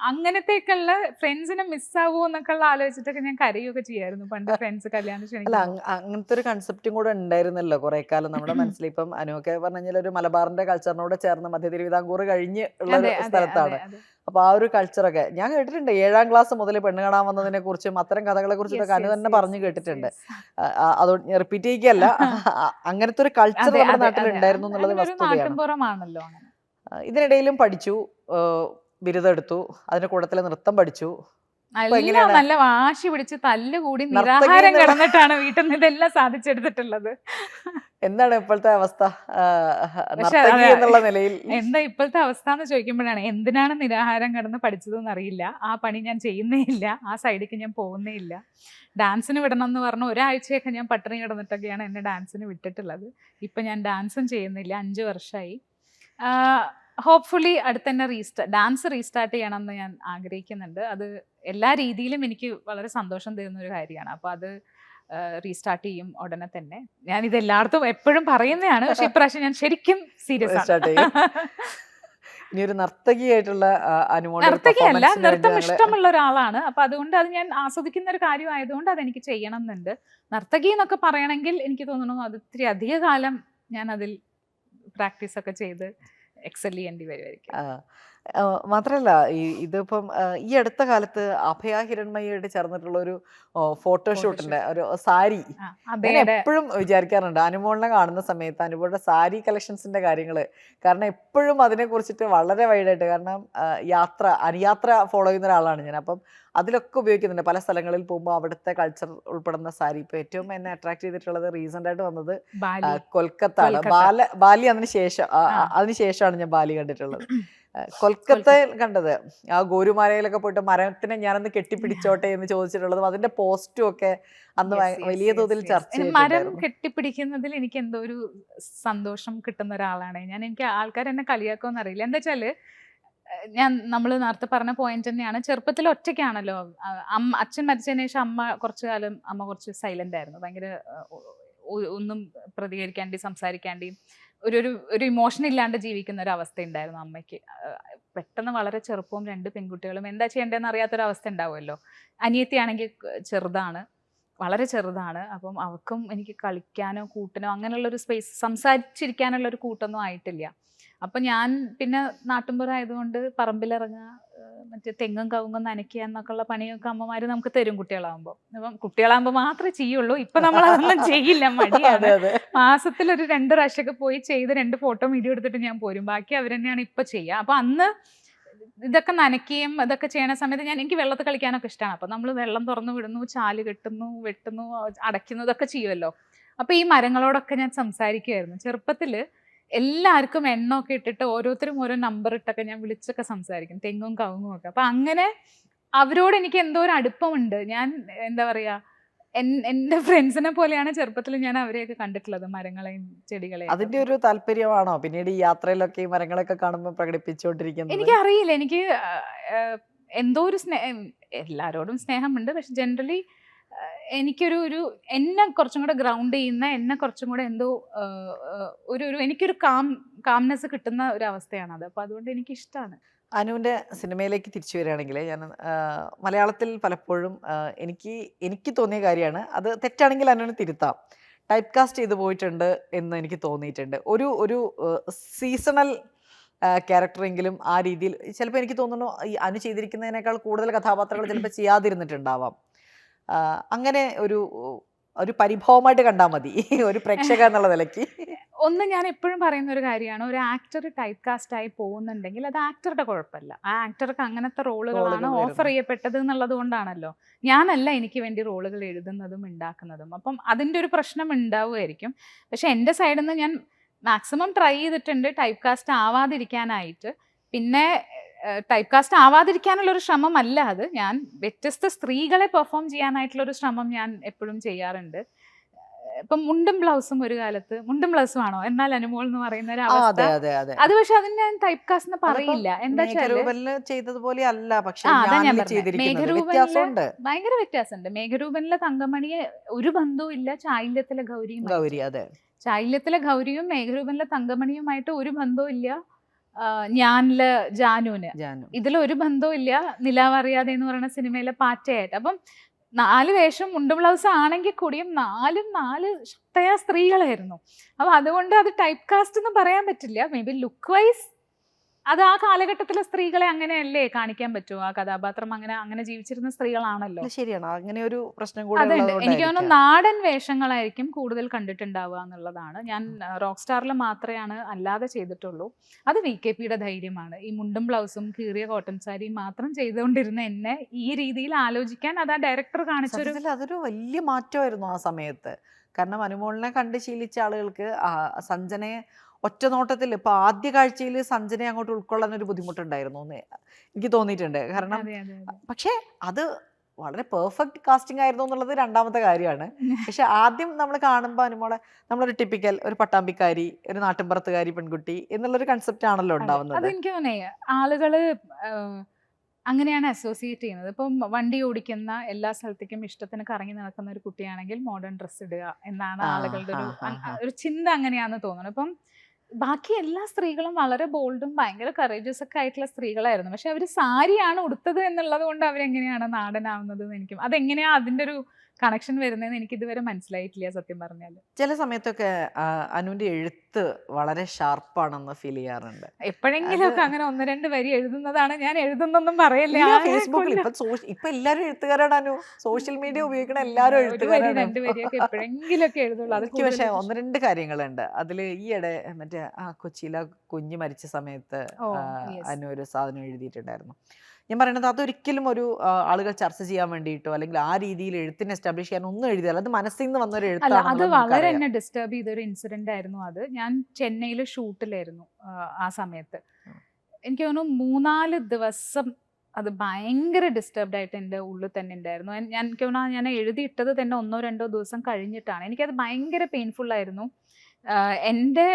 അങ്ങനത്തേക്കുള്ള ഫ്രണ്ട്സിനെ മിസ്സാവോ എന്നൊക്കെ ആലോചിച്ചിട്ടൊക്കെ ഞാൻ കരയൊക്കെ ചെയ്യായിരുന്നു പണ്ട് ഫ്രണ്ട്സ് കല്യാണം ക്ഷണിക്കുമ്പോൾ. അങ്ങനത്തെ ഒരു കൺസെപ്റ്റും കൂടെ ഉണ്ടായിരുന്നല്ലോ കുറെ കാലം നമ്മുടെ മനസ്സിൽ. ഇപ്പം അനുവൊക്കെ പറഞ്ഞു കഴിഞ്ഞാൽ ഒരു മലബാറിന്റെ കൾച്ചറിനോട് ചേർന്ന് മധ്യ തിരുവിതാംകൂർ കഴിഞ്ഞ് ഉള്ള സ്ഥലത്താണ്. അപ്പൊ ആ ഒരു കൾച്ചറൊക്കെ ഞാൻ കേട്ടിട്ടുണ്ട്. 7ാം ക്ലാസ് മുതൽ പെണ്ണ് കാണാൻ വന്നതിനെ കുറിച്ചും അത്തരം കഥകളെ കുറിച്ചിട്ടൊക്കെ അനു തന്നെ പറഞ്ഞു കേട്ടിട്ടുണ്ട്. അതുകൊണ്ട് റിപ്പീറ്റ് ചെയ്യിക്കല്ല, അങ്ങനത്തെ ഒരു കൾച്ചർ നമ്മുടെ നാട്ടിൽ ഉണ്ടായിരുന്നു എന്നുള്ളത് വസ്തുതയാണ്. ഇതിനിടയിലും പഠിച്ചു, ബിരുദം എടുത്തു, അതിന്റെ കൂട്ടത്തിലെ നൃത്തം പഠിച്ചു. നല്ല വാശി പിടിച്ച് തല്ലുകൂടി നിരാഹാരം കിടന്നിട്ടാണ് വീട്ടിൽ നിന്ന് ഇതെല്ലാം സാധിച്ചെടുത്തിട്ടുള്ളത്. എന്താണ് ഇപ്പോഴത്തെ അവസ്ഥ എന്നുള്ള നിലയിൽ? എന്താ ഇപ്പോഴത്തെ അവസ്ഥ എന്ന് ചോദിക്കുമ്പോഴാണ് എന്തിനാണ് നിരാഹാരം കിടന്ന് പഠിച്ചതെന്ന് അറിയില്ല. ആ പണി ഞാൻ ചെയ്യുന്നേ ഇല്ല, ആ സൈഡിലേക്ക് ഞാൻ പോകുന്നേ ഇല്ല. ഡാൻസിന് വിടണം എന്ന് പറഞ്ഞ ഒരാഴ്ചയൊക്കെ ഞാൻ പട്ടിണി കിടന്നിട്ടൊക്കെയാണ് എന്നെ ഡാൻസിന് വിട്ടിട്ടുള്ളത്. ഇപ്പം ഞാൻ ഡാൻസും ചെയ്യുന്നില്ല, 5 വർഷമായി. ഹോപ്പ്ഫുള്ളി അടുത്ത് തന്നെ ഡാൻസ് റീസ്റ്റാർട്ട് ചെയ്യണം എന്ന് ഞാൻ ആഗ്രഹിക്കുന്നുണ്ട്. അത് എല്ലാ രീതിയിലും എനിക്ക് വളരെ സന്തോഷം തരുന്ന ഒരു കാര്യമാണ്. അപ്പോൾ അത് റീസ്റ്റാർട്ട് ചെയ്യും ഉടനെ തന്നെ. ഞാനിത് എല്ലായിടത്തും എപ്പോഴും പറയുന്നതാണ്, പക്ഷെ ഇപ്രാവശ്യം ഞാൻ ശരിക്കും സീരിയസ് Start ചെയ്യും. ആണ്. ഇനി ഒരു നർത്തകിയായിട്ടുള്ള അനുമോളുടെ ഒരു നർത്തകിയല്ല, performance ന് വേണ്ടി നൃത്തം ഞങ്ങള് ഇഷ്ടമുള്ള ഒരാളാണ്. അപ്പൊ അതുകൊണ്ട് അത് ഞാൻ ആസ്വദിക്കുന്ന ഒരു കാര്യമായതുകൊണ്ട് അതെനിക്ക് ചെയ്യണം എന്നുണ്ട്. നർത്തകി എന്നൊക്കെ പറയണമെങ്കിൽ എനിക്ക് തോന്നുന്നു അത് ഇത്തിരി അധിക കാലം ഞാൻ അതിൽ പ്രാക്ടീസ് ഒക്കെ ചെയ്ത് എക്സൽ ചെയ്യേണ്ടി വരുമായിരിക്കും. മാത്രല്ല ഇതിപ്പം ഈ അടുത്ത കാലത്ത് അഭയ ഹിരൺമയിയായിട്ട് ചേർന്നിട്ടുള്ള ഒരു ഫോട്ടോഷൂട്ടിന്റെ ഒരു സാരി ആ, ഞാൻ അബയുടെ എപ്പോഴും വിചാരിക്കാറുണ്ട് അനുമോളിനെ കാണുന്ന സമയത്ത് അനുമോളുടെ സാരി കളക്ഷൻസിന്റെ കാര്യങ്ങള്. കാരണം എപ്പോഴും അതിനെ കുറിച്ചിട്ട് വളരെ വൈഡായിട്ട്, കാരണം അനുയാത്ര ഫോളോ ചെയ്യുന്ന ഒരാളാണ് ഞാൻ. അപ്പം അതിലൊക്കെ ഉപയോഗിക്കുന്നുണ്ട്. പല സ്ഥലങ്ങളിൽ പോകുമ്പോൾ അവിടുത്തെ കൾച്ചർ ഉൾപ്പെടുന്ന സാരി. ഇപ്പൊ ഏറ്റവും എന്നെ അട്രാക്ട് ചെയ്തിട്ടുള്ളത് റീസെന്റ് ആയിട്ട് വന്നത് ബാലി. കൊൽക്കത്ത ആണ്. കൊൽക്കത്ത. ബാലി അതിനുശേഷമാണ് ഞാൻ ബാലി കണ്ടിട്ടുള്ളത്. കൊൽക്കത്തയിൽ കണ്ടത് ആ ഗോരുമാരയിലൊക്കെ പോയിട്ട് മരത്തിനെ ഞാനൊന്ന് കെട്ടിപ്പിടിച്ചോട്ടെ എന്ന് ചോദിച്ചിട്ടുള്ളതും അതിന്റെ പോസ്റ്റും ഒക്കെ അന്ന് വലിയ തോതിൽ ചർച്ച മരം ചെയ്തിട്ടുണ്ടായിരുന്നു. കെട്ടിപ്പിടിക്കുന്നതിൽ എനിക്ക് എന്തോ ഒരു സന്തോഷം കിട്ടുന്ന ഒരാളാണ് ഞാൻ. എനിക്ക് ആൾക്കാർ എന്നെ കളിയാക്കുമെന്ന് അറിയില്ല. എന്താ വെച്ചാല് നമ്മൾ നേരത്തെ പറഞ്ഞ പോയിന്റ് തന്നെയാണ്. ചെറുപ്പത്തിൽ ഒറ്റയ്ക്കാണല്ലോ. അച്ഛൻ മരിച്ചതിന് ശേഷം കുറച്ചു കാലം കുറച്ച് സൈലന്റ് ആയിരുന്നു. ഭയങ്കര ഒന്നും പ്രതികരിക്കാണ്ടി സംസാരിക്കാണ്ടി ഒരു ഇമോഷൻ ഇല്ലാണ്ട് ജീവിക്കുന്ന ഒരു അവസ്ഥ ഉണ്ടായിരുന്നു അമ്മയ്ക്ക്. പെട്ടെന്ന് വളരെ ചെറുപ്പവും 2 പെൺകുട്ടികളും എന്താ ചെയ്യേണ്ടതെന്ന് അറിയാത്തൊരവസ്ഥ ഉണ്ടാവുമല്ലോ. അനിയത്തിയാണെങ്കിൽ ചെറുതാണ്, വളരെ ചെറുതാണ്. അപ്പം അവൾക്കും എനിക്ക് കളിക്കാനോ കൂട്ടിനോ അങ്ങനെയുള്ളൊരു സ്പേസ്, സംസാരിച്ചിരിക്കാനുള്ളൊരു കൂട്ടൊന്നും ആയിട്ടില്ല. അപ്പം ഞാൻ പിന്നെ നാട്ടുമ്പുറമായതുകൊണ്ട് പറമ്പിലിറങ്ങുക, മറ്റേ തെങ്ങും കവുങ്ങും നനയ്ക്കുക എന്നൊക്കെയുള്ള പണിയൊക്കെ അമ്മമാര് നമുക്ക് തരും കുട്ടികളാകുമ്പോൾ. അപ്പം കുട്ടികളാകുമ്പോൾ മാത്രമേ ചെയ്യുള്ളൂ. ഇപ്പൊ നമ്മൾ അതൊന്നും ചെയ്യില്ല, മടിയാണ്. മാസത്തിൽ ഒരു 2 പ്രാവശ്യമൊക്കെ പോയി ചെയ്ത് 2 ഫോട്ടോ വീഡിയോ എടുത്തിട്ട് ഞാൻ പോരും. ബാക്കി അവർ തന്നെയാണ് ഇപ്പൊ ചെയ്യുക. അപ്പൊ അന്ന് ഇതൊക്കെ നനയ്ക്കുകയും ഇതൊക്കെ ചെയ്യണ സമയത്ത് എനിക്ക് വെള്ളത്തിൽ കളിക്കാനൊക്കെ ഇഷ്ടമാണ്. അപ്പൊ നമ്മൾ വെള്ളം തുറന്നു വിടുന്നു, ചാല് കെട്ടുന്നു, വെട്ടുന്നു, അടയ്ക്കുന്നു, ഇതൊക്കെ ചെയ്യുമല്ലോ. അപ്പൊ ഈ മരങ്ങളോടൊക്കെ ഞാൻ സംസാരിക്കുമായിരുന്നു ചെറുപ്പത്തില്. എല്ലാവർക്കും എണ്ണമൊക്കെ ഇട്ടിട്ട് ഓരോരുത്തരും ഓരോ നമ്പർ ഇട്ടൊക്കെ ഞാൻ വിളിച്ചൊക്കെ സംസാരിക്കും, തെങ്ങും കവുങ്ങും ഒക്കെ. അപ്പൊ അങ്ങനെ അവരോട് എനിക്ക് എന്തോ ഒരു അടുപ്പമുണ്ട്. ഞാൻ എന്താ പറയാ, എന്റെ ഫ്രണ്ട്സിനെ പോലെയാണ് ചെറുപ്പത്തിൽ ഞാൻ അവരെയൊക്കെ കണ്ടിട്ടുള്ളത്, മരങ്ങളെയും ചെടികളെയും. അതിന്റെ ഒരു താല്പര്യമാണോ പിന്നീട് ഈ യാത്രയിലൊക്കെ ഈ മരങ്ങളൊക്കെ കാണുമ്പോൾ പ്രകടിപ്പിച്ചുകൊണ്ടിരിക്കുന്നത്? എനിക്കറിയില്ല, എനിക്ക് എന്തോ ഒരു എല്ലാരോടും സ്നേഹമുണ്ട്. പക്ഷെ ജനറലി എനിക്കൊരു എന്നെ കുറച്ചും കൂടെ ഗ്രൗണ്ട് ചെയ്യുന്ന, എന്നെ കുറച്ചും കൂടെ എന്തോ എനിക്കൊരു കാംനെസ് കിട്ടുന്ന ഒരു അവസ്ഥയാണത്. അപ്പൊ അതുകൊണ്ട് എനിക്ക് ഇഷ്ടമാണ്. അനുവിന്റെ സിനിമയിലേക്ക് തിരിച്ചു വരികയാണെങ്കിൽ ഞാൻ മലയാളത്തിൽ പലപ്പോഴും എനിക്ക് തോന്നിയ കാര്യമാണ്, അത് തെറ്റാണെങ്കിൽ അനുവിന് തിരുത്താം, ടൈപ്പ് കാസ്റ്റ് ചെയ്ത് പോയിട്ടുണ്ട് എന്ന് എനിക്ക് തോന്നിയിട്ടുണ്ട്. ഒരു സീസണൽ ക്യാരക്ടറെങ്കിലും ആ രീതിയിൽ ചിലപ്പോൾ എനിക്ക് തോന്നുന്നു ഈ അനു ചെയ്തിരിക്കുന്നതിനേക്കാൾ കൂടുതൽ കഥാപാത്രങ്ങൾ ചിലപ്പോൾ ചെയ്യാതിരുന്നിട്ടുണ്ടാവാം. അങ്ങനെ ഒരു പരിഭവമായിട്ട് കണ്ടാൽ മതി ഒരു പ്രേക്ഷക എന്നുള്ള നിലയ്ക്ക്. ഒന്ന് ഞാൻ എപ്പോഴും പറയുന്ന ഒരു കാര്യമാണ്, ഒരു ആക്ടർ ടൈപ്പ് കാസ്റ്റ് ആയി പോകുന്നുണ്ടെങ്കിൽ അത് ആക്ടറുടെ കുഴപ്പമില്ല. ആ ആക്ടർക്ക് അങ്ങനത്തെ റോളുകളാണ് ഓഫർ ചെയ്യപ്പെട്ടത് എന്നുള്ളത് കൊണ്ടാണല്ലോ. ഞാനല്ല എനിക്ക് വേണ്ടി റോളുകൾ എഴുതുന്നതും ഉണ്ടാക്കുന്നതും. അപ്പം അതിൻ്റെ ഒരു പ്രശ്നം ഉണ്ടാവുമായിരിക്കും. പക്ഷെ എൻ്റെ സൈഡിൽ നിന്ന് ഞാൻ മാക്സിമം ട്രൈ ചെയ്തിട്ടുണ്ട് ടൈപ്പ് കാസ്റ്റ് ആവാതിരിക്കാനായിട്ട്. പിന്നെ ടൈപ്പ് കാസ്റ്റ് ആവാതിരിക്കാനുള്ളൊരു ശ്രമമല്ല അത്, ഞാൻ വ്യത്യസ്ത സ്ത്രീകളെ പെർഫോം ചെയ്യാനായിട്ടുള്ളൊരു ശ്രമം ഞാൻ എപ്പോഴും ചെയ്യാറുണ്ട്. ഇപ്പം മുണ്ടും ബ്ലൗസും ഒരു കാലത്ത്, മുണ്ടും ബ്ലൗസും ആണോ എന്നാൽ അനുമോൾ എന്ന് പറയുന്ന ഒരു അവസ്ഥ. അത് പക്ഷെ അതിന് ഞാൻ ടൈപ്പ് കാസ്റ്റ് എന്ന് പറയില്ല. എന്താ ചെയ്തതുപോലെ അല്ല, പക്ഷേ അതാ ഞാൻ പറഞ്ഞത്, മേഘരൂപനിലെ ഭയങ്കര വ്യത്യാസമുണ്ട്. മേഘരൂപനിലെ തങ്കമണിയെ ഒരു ബന്ധവും ഇല്ല ചായില്യത്തിലെ ഗൗരിയും. ചായില്യത്തിലെ ഗൗരിയും മേഘരൂപനിലെ തങ്കമണിയുമായിട്ട് ഒരു ബന്ധവും ഇല്ല. ഞാനില് ജാനുവിന് ഇതിലൊരു ബന്ധവും ഇല്ല. നിലാവറിയാതെ എന്ന് പറയുന്ന സിനിമയിലെ പാറ്റയായിട്ട്. അപ്പം 4 വേഷം മുണ്ട് ബ്ലൗസ് ആണെങ്കിൽ കൂടിയും 4 ശക്തയായ സ്ത്രീകളായിരുന്നു. അപ്പൊ അതുകൊണ്ട് അത് ടൈപ്പ് കാസ്റ്റ് എന്ന് പറയാൻ പറ്റില്ല. മേ ബി ലുക്ക് വൈസ് അത് ആ കാലഘട്ടത്തിലെ സ്ത്രീകളെ അങ്ങനെയല്ലേ കാണിക്കാൻ പറ്റുമോ? ആ കഥാപാത്രം അങ്ങനെ ജീവിച്ചിരുന്ന സ്ത്രീകളാണല്ലോ. ശരിയാണ്, അങ്ങനെ ഒരു പ്രശ്നം അതുണ്ട്. എനിക്ക് തോന്നുന്നു നാടൻ വേഷങ്ങളായിരിക്കും കൂടുതൽ കണ്ടിട്ടുണ്ടാവുക എന്നുള്ളതാണ്. ഞാൻ റോക്ക് സ്റ്റാറിൽ മാത്രമാണ് അല്ലാതെ ചെയ്തിട്ടുള്ളൂ. അത് VKPയുടെ ധൈര്യമാണ്. ഈ മുണ്ടും ബ്ലൗസും കീറിയ കോട്ടൺ സാരിയും മാത്രം ചെയ്തുകൊണ്ടിരുന്ന എന്നെ ഈ രീതിയിൽ ആലോചിക്കാൻ അത് ആ ഡയറക്ടർ കാണിച്ചൊരു അതൊരു വലിയ മാറ്റമായിരുന്നു ആ സമയത്ത്. കാരണം അനുമോളിനെ കണ്ട് ശീലിച്ച ആളുകൾക്ക് സഞ്ജനയെ ഒറ്റ നോട്ടത്തിൽ ഇപ്പൊ ആദ്യ കാഴ്ചയിൽ സഞ്ജനയെ അങ്ങോട്ട് ഉൾക്കൊള്ളാൻ ഒരു ബുദ്ധിമുട്ടുണ്ടായിരുന്നു എന്ന് എനിക്ക് തോന്നിയിട്ടുണ്ട്. കാരണം പക്ഷെ അത് വളരെ പെർഫെക്റ്റ് കാസ്റ്റിംഗ് ആയിരുന്നു എന്നുള്ളത് രണ്ടാമത്തെ കാര്യമാണ്. പക്ഷെ ആദ്യം നമ്മൾ കാണുമ്പോൾ അനുമോളെ നമ്മളൊരു ടിപ്പിക്കൽ ഒരു പട്ടാമ്പിക്കാരി, ഒരു നാട്ടിൻപുറത്തുകാരി പെൺകുട്ടി എന്നുള്ളൊരു കൺസെപ്റ്റ് ആണല്ലോ ഉണ്ടാവുന്നത്. അതെനിക്ക് തോന്നേ ആളുകള് അങ്ങനെയാണ് അസോസിയേറ്റ് ചെയ്യുന്നത്. ഇപ്പം വണ്ടി ഓടിക്കുന്ന എല്ലാ സ്ഥലത്തേക്കും ഇഷ്ടത്തിന് കറങ്ങി നടക്കുന്ന ഒരു കുട്ടിയാണെങ്കിൽ മോഡേൺ ഡ്രസ്സ് ഇടുക എന്നാണ് ആളുകളുടെ ഒരു ചിന്ത, അങ്ങനെയാണെന്ന് തോന്നുന്നു. ഇപ്പം ബാക്കി എല്ലാ സ്ത്രീകളും വളരെ ബോൾഡും ഭയങ്കര കറേജസ് ഒക്കെ ആയിട്ടുള്ള സ്ത്രീകളായിരുന്നു. പക്ഷെ അവർ സാരിയാണ് ഉടുത്തത് എന്നുള്ളത് കൊണ്ട് അവരെങ്ങനെയാണ് നാടനാവുന്നത് എന്ന് എനിക്കും അതെങ്ങനെയാ അതിൻ്റെ ഒരു കണക്ഷൻ വരുന്നതെന്ന് എനിക്ക് ഇതുവരെ മനസ്സിലായിട്ടില്ല സത്യം പറഞ്ഞാൽ. ചില സമയത്തൊക്കെ അനുവിന്റെ എഴുത്ത് വളരെ ഷാർപ്പാണെന്ന് ഫീൽ ചെയ്യാറുണ്ട്. എപ്പോഴെങ്കിലും ഒക്കെ അങ്ങനെ ഒന്ന് രണ്ട് വരി എഴുതുന്നതാണ്. ഞാൻ എഴുതുന്നൊന്നും പറയല്ലേ. ഫേസ്ബുക്കിൽ ഇപ്പൊ എല്ലാരും എഴുത്തുകാരാണ് അനു. സോഷ്യൽ മീഡിയ ഉപയോഗിക്കണ എല്ലാരും എഴുത്തുകാരാണ്. രണ്ട് വരിയൊക്കെ എപ്പോഴെങ്കിലും ഒക്കെ എഴുതുള്ളൂ. അത് പക്ഷെ ഒന്ന് രണ്ട് കാര്യങ്ങളുണ്ട് അതില്. ഈയിടെ മറ്റേ കൊച്ചിയിലെ കുഞ്ഞ് മരിച്ച സമയത്ത് അനു ഒരു സാധനം എഴുതിയിട്ടുണ്ടായിരുന്നു. ഞാൻ പറയുന്നത് അതൊരിക്കലും ഒരു ആളുകൾ ചർച്ച ചെയ്യാൻ വേണ്ടിയിട്ടോ അല്ലെങ്കിൽ ആ രീതിയിൽ എഴുത്തിനെ എസ്റ്റാബ്ലിഷ് ചെയ്യാൻ ഒന്നും എഴുതിയല്ല. അത് മനസ്സിൽ നിന്ന് വന്നൊരു എഴുത്താണ്. അത് വളരെ എന്നെ ഡിസ്റ്റർബ് ചെയ്തൊരു ഇൻസിഡന്റ് ആയിരുന്നു അത്. ഞാൻ ചെന്നൈയിൽ ഷൂട്ടിലായിരുന്നു ആ സമയത്ത്. എനിക്ക് തോന്നുന്നു 3-4 ദിവസം അത് ഭയങ്കര ഡിസ്റ്റർബ്ഡ് ആയിട്ട് എൻ്റെ ഉള്ളിൽ തന്നെ ഉണ്ടായിരുന്നു. എനിക്ക് തോന്നുന്നു ഞാൻ എഴുതിയിട്ടത് തന്നെ 1-2 ദിവസം കഴിഞ്ഞിട്ടാണ്. എനിക്കത് ഭയങ്കര പെയിൻഫുൾ ആയിരുന്നു. എൻ്റെ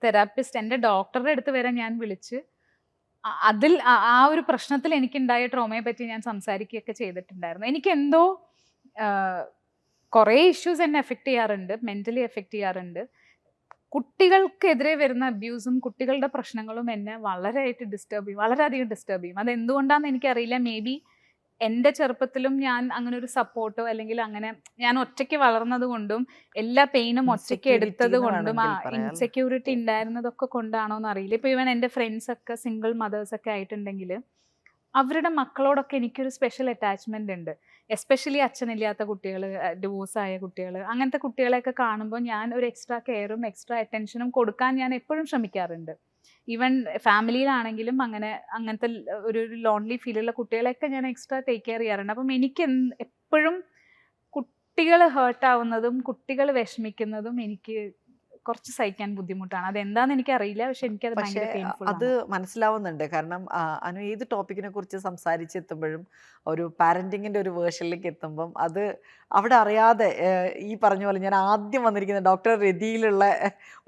തെറാപ്പിസ്റ്റ്, എൻ്റെ ഡോക്ടറുടെ അടുത്ത് വരെ ഞാൻ വിളിച്ച് അതിൽ ആ ഒരു പ്രശ്നത്തിൽ എനിക്കുണ്ടായ ട്രോമയെ പറ്റി ഞാൻ സംസാരിക്കുകയൊക്കെ ചെയ്തിട്ടുണ്ടായിരുന്നു. എനിക്കെന്തോ കുറേ ഇഷ്യൂസ് എന്നെ എഫക്റ്റ് ചെയ്യാറുണ്ട്, മെൻ്റലി എഫക്റ്റ് ചെയ്യാറുണ്ട്. കുട്ടികൾക്കെതിരെ വരുന്ന അബ്യൂസും കുട്ടികളുടെ പ്രശ്നങ്ങളും എന്നെ വളരെയായിട്ട് ഡിസ്റ്റർബ് ചെയ്യും, വളരെയധികം ഡിസ്റ്റർബ് ചെയ്യും. അതെന്തുകൊണ്ടാണെന്ന് എനിക്കറിയില്ല. മേ ബി എൻ്റെ ചെറുപ്പത്തിലും ഞാൻ അങ്ങനെ ഒരു സപ്പോർട്ടോ അല്ലെങ്കിൽ അങ്ങനെ ഞാൻ ഒറ്റയ്ക്ക് വളർന്നത് കൊണ്ടും എല്ലാ പെയിനും ഒറ്റയ്ക്ക് എടുത്തത് കൊണ്ടും ആ ഇൻസെക്യൂരിറ്റി ഉണ്ടായിരുന്നതൊക്കെ കൊണ്ടാണോ എന്ന് അറിയില്ല. ഇപ്പോൾ ഇവൻ എൻ്റെ ഫ്രണ്ട്സൊക്കെ സിംഗിൾ മദേഴ്സൊക്കെ ആയിട്ടുണ്ടെങ്കിൽ അവരുടെ മക്കളോടൊക്കെ എനിക്കൊരു സ്പെഷ്യൽ അറ്റാച്ച്മെൻ്റ് ഉണ്ട്. എസ്പെഷ്യലി അച്ഛനില്ലാത്ത കുട്ടികൾ, ഡിവോഴ്സായ കുട്ടികൾ, അങ്ങനത്തെ കുട്ടികളെയൊക്കെ കാണുമ്പോൾ ഞാൻ ഒരു എക്സ്ട്രാ കെയറും എക്സ്ട്രാ അറ്റൻഷനും കൊടുക്കാൻ ഞാൻ എപ്പോഴും ശ്രമിക്കാറുണ്ട്. ഈവൻ ഫാമിലിയിലാണെങ്കിലും അങ്ങനത്തെ ഒരു ലോൺലി ഫീലുള്ള കുട്ടികളെയൊക്കെ ഞാൻ എക്സ്ട്രാ ടേക്ക് കെയർ ചെയ്യാറുണ്ട്. അപ്പം എനിക്ക് എപ്പോഴും കുട്ടികൾ ഹേർട്ടാവുന്നതും കുട്ടികൾ വിഷമിക്കുന്നതും എനിക്ക് കുറച്ച് സഹിക്കാൻ ബുദ്ധിമുട്ടാണ്. അതെന്താന്ന് എനിക്കറിയില്ല. പക്ഷെ എനിക്കത് ഭയങ്കര പെയിൻഫുൾ ആണ്. അത് മനസ്സിലാവുന്നുണ്ട്. കാരണം അനു ഏത് ടോപ്പിക്കിനെ കുറിച്ച് സംസാരിച്ചെത്തുമ്പോഴും ഒരു പാരന്റിങ്ങിന്റെ ഒരു വേർഷനിലേക്ക് എത്തുമ്പം അത് അവിടെ അറിയാതെ ഈ പറഞ്ഞ പോലെ ഞാൻ ആദ്യം വന്നിരിക്കുന്ന ഡോക്ടർ രതിയിലുള്ള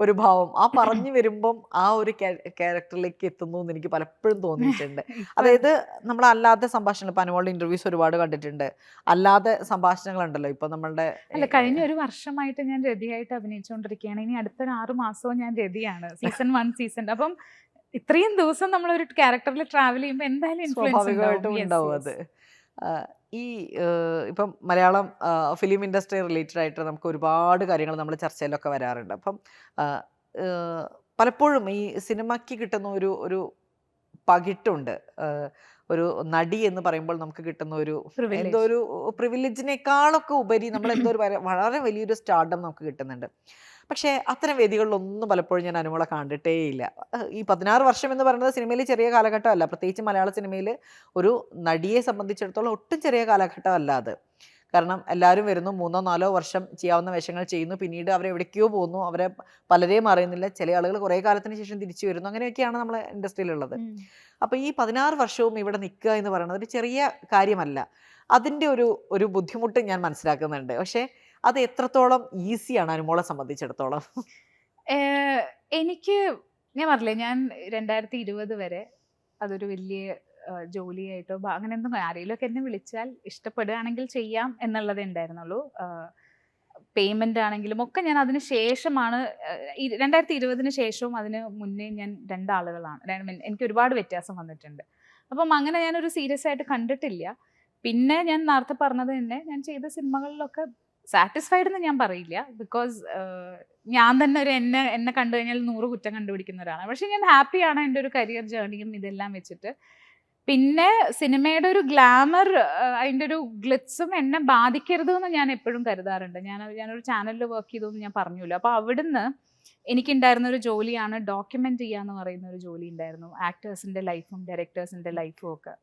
ഒരു ഭാവം ആ പറഞ്ഞു വരുമ്പം ആ ഒരു ക്യാരക്ടറിലേക്ക് എത്തുന്നു എന്ന് എനിക്ക് പലപ്പോഴും തോന്നിയിട്ടുണ്ട്. അതായത് നമ്മളല്ലാതെ സംഭാഷണങ്ങൾ, ഇപ്പൊ അനുമോളുടെ ഇന്റർവ്യൂസ് ഒരുപാട് കണ്ടിട്ടുണ്ട്. അല്ലാതെ സംഭാഷണങ്ങളുണ്ടല്ലോ ഇപ്പൊ നമ്മളുടെ. അല്ല, കഴിഞ്ഞ ഒരു വർഷമായിട്ട് ഞാൻ രതിയായിട്ട് അഭിനയിച്ചുകൊണ്ടിരിക്കുകയാണ്. ഇനി അടുത്തൊരു 6 മാസവും ഞാൻ രതിയാണ്. Season 1 season. അപ്പം ഇത്രയും ദിവസം നമ്മളൊരു ക്യാരക്ടറിൽ ട്രാവൽ ചെയ്യുമ്പോൾ എന്തായാലും സ്വാഭാവികമായിട്ടും ഉണ്ടാവും അത്. ഈ ഇപ്പം മലയാളം ഫിലിം ഇൻഡസ്ട്രി റിലേറ്റഡ് ആയിട്ട് നമുക്ക് ഒരുപാട് കാര്യങ്ങൾ നമ്മൾ ചർച്ചയിലൊക്കെ വരാറുണ്ട്. അപ്പം പലപ്പോഴും ഈ സിനിമയ്ക്ക് കിട്ടുന്ന ഒരു പകിട്ടുണ്ട്. ഒരു നടി എന്ന് പറയുമ്പോൾ നമുക്ക് കിട്ടുന്ന ഒരു എന്തോ ഒരു പ്രിവിലേജിനേക്കാളൊക്കെ ഉപരി നമ്മൾ എന്തോ ഒരു വളരെ വലിയൊരു സ്റ്റാർഡം നമുക്ക് കിട്ടുന്നുണ്ട്. പക്ഷേ അത്തരം വേദികളിലൊന്നും പലപ്പോഴും ഞാൻ അനുമോളെ കണ്ടിട്ടേ ഇല്ല. ഈ 16 വർഷം എന്ന് പറയുന്നത് സിനിമയിൽ ചെറിയ കാലഘട്ടമല്ല. പ്രത്യേകിച്ച് മലയാള സിനിമയിൽ ഒരു നടിയെ സംബന്ധിച്ചിടത്തോളം ഒട്ടും ചെറിയ കാലഘട്ടമല്ല അത്. കാരണം എല്ലാവരും വരുന്നു, 3-4 വർഷം ചെയ്യാവുന്ന വേഷങ്ങൾ ചെയ്യുന്നു, പിന്നീട് അവരെവിടേക്കോ പോകുന്നു, അവരെ പലരെയും അറിയുന്നില്ല, ചില ആളുകൾ കുറേ കാലത്തിന് ശേഷം തിരിച്ചു വരുന്നു. അങ്ങനെയൊക്കെയാണ് നമ്മളെ ഇൻഡസ്ട്രിയിലുള്ളത്. അപ്പോൾ ഈ 16 വർഷവും ഇവിടെ നിൽക്കുക എന്ന് പറയുന്നത് ഒരു ചെറിയ കാര്യമല്ല. അതിൻ്റെ ഒരു ബുദ്ധിമുട്ട് ഞാൻ മനസ്സിലാക്കുന്നുണ്ട്. പക്ഷേ അത് എത്രത്തോളം ഈസിയാണ് അനുമോളെ സംബന്ധിച്ചിടത്തോളം? എനിക്ക് ഞാൻ പറഞ്ഞില്ലേ, ഞാൻ 2020 വരെ അതൊരു വലിയ ജോലിയായിട്ടോ അങ്ങനെ എന്തും ആരെങ്കിലുമൊക്കെ എന്നെ വിളിച്ചാൽ ഇഷ്ടപ്പെടുകയാണെങ്കിൽ ചെയ്യാം എന്നുള്ളതേ ഉണ്ടായിരുന്നുള്ളൂ. പേയ്മെൻ്റ് ആണെങ്കിലും ഒക്കെ ഞാൻ അതിന് ശേഷമാണ് 2020 ശേഷവും അതിന് മുന്നേ ഞാൻ 2 ആളുകളാണ്. എനിക്ക് ഒരുപാട് വ്യത്യാസം വന്നിട്ടുണ്ട്. അപ്പം അങ്ങനെ ഞാനൊരു സീരിയസ് ആയിട്ട് കണ്ടിട്ടില്ല. പിന്നെ ഞാൻ നേരത്തെ പറഞ്ഞത് തന്നെ, ഞാൻ ചെയ്ത സിനിമകളിലൊക്കെ സാറ്റിസ്ഫൈഡ് എന്ന് ഞാൻ പറയില്ല. ബിക്കോസ് ഞാൻ തന്നെ എന്നെ കണ്ടു കഴിഞ്ഞാൽ 100 കുറ്റം കണ്ടുപിടിക്കുന്ന ഒരാളാണ്. പക്ഷെ ഞാൻ ഹാപ്പിയാണ് എൻ്റെ ഒരു കരിയർ ജേർണിയും ഇതെല്ലാം വെച്ചിട്ട്. പിന്നെ സിനിമയുടെ ഒരു ഗ്ലാമർ, അതിൻ്റെ ഒരു ഗ്ലിറ്റ്സും എന്നെ ബാധിക്കരുതെന്ന് ഞാൻ എപ്പോഴും കരുതാറുണ്ട്. ഞാനൊരു ചാനലിൽ വർക്ക് ചെയ്തതെന്ന് ഞാൻ പറഞ്ഞില്ല. അപ്പോൾ അവിടുന്ന് എനിക്കുണ്ടായിരുന്ന ഒരു ജോലിയാണ് ഡോക്യുമെൻ്റ് ചെയ്യുക എന്ന് പറയുന്ന ഒരു ജോലി ഉണ്ടായിരുന്നു. ആക്ടേഴ്സിൻ്റെ ലൈഫും ഡയറക്ടേഴ്സിൻ്റെ ലൈഫും ഒക്കെ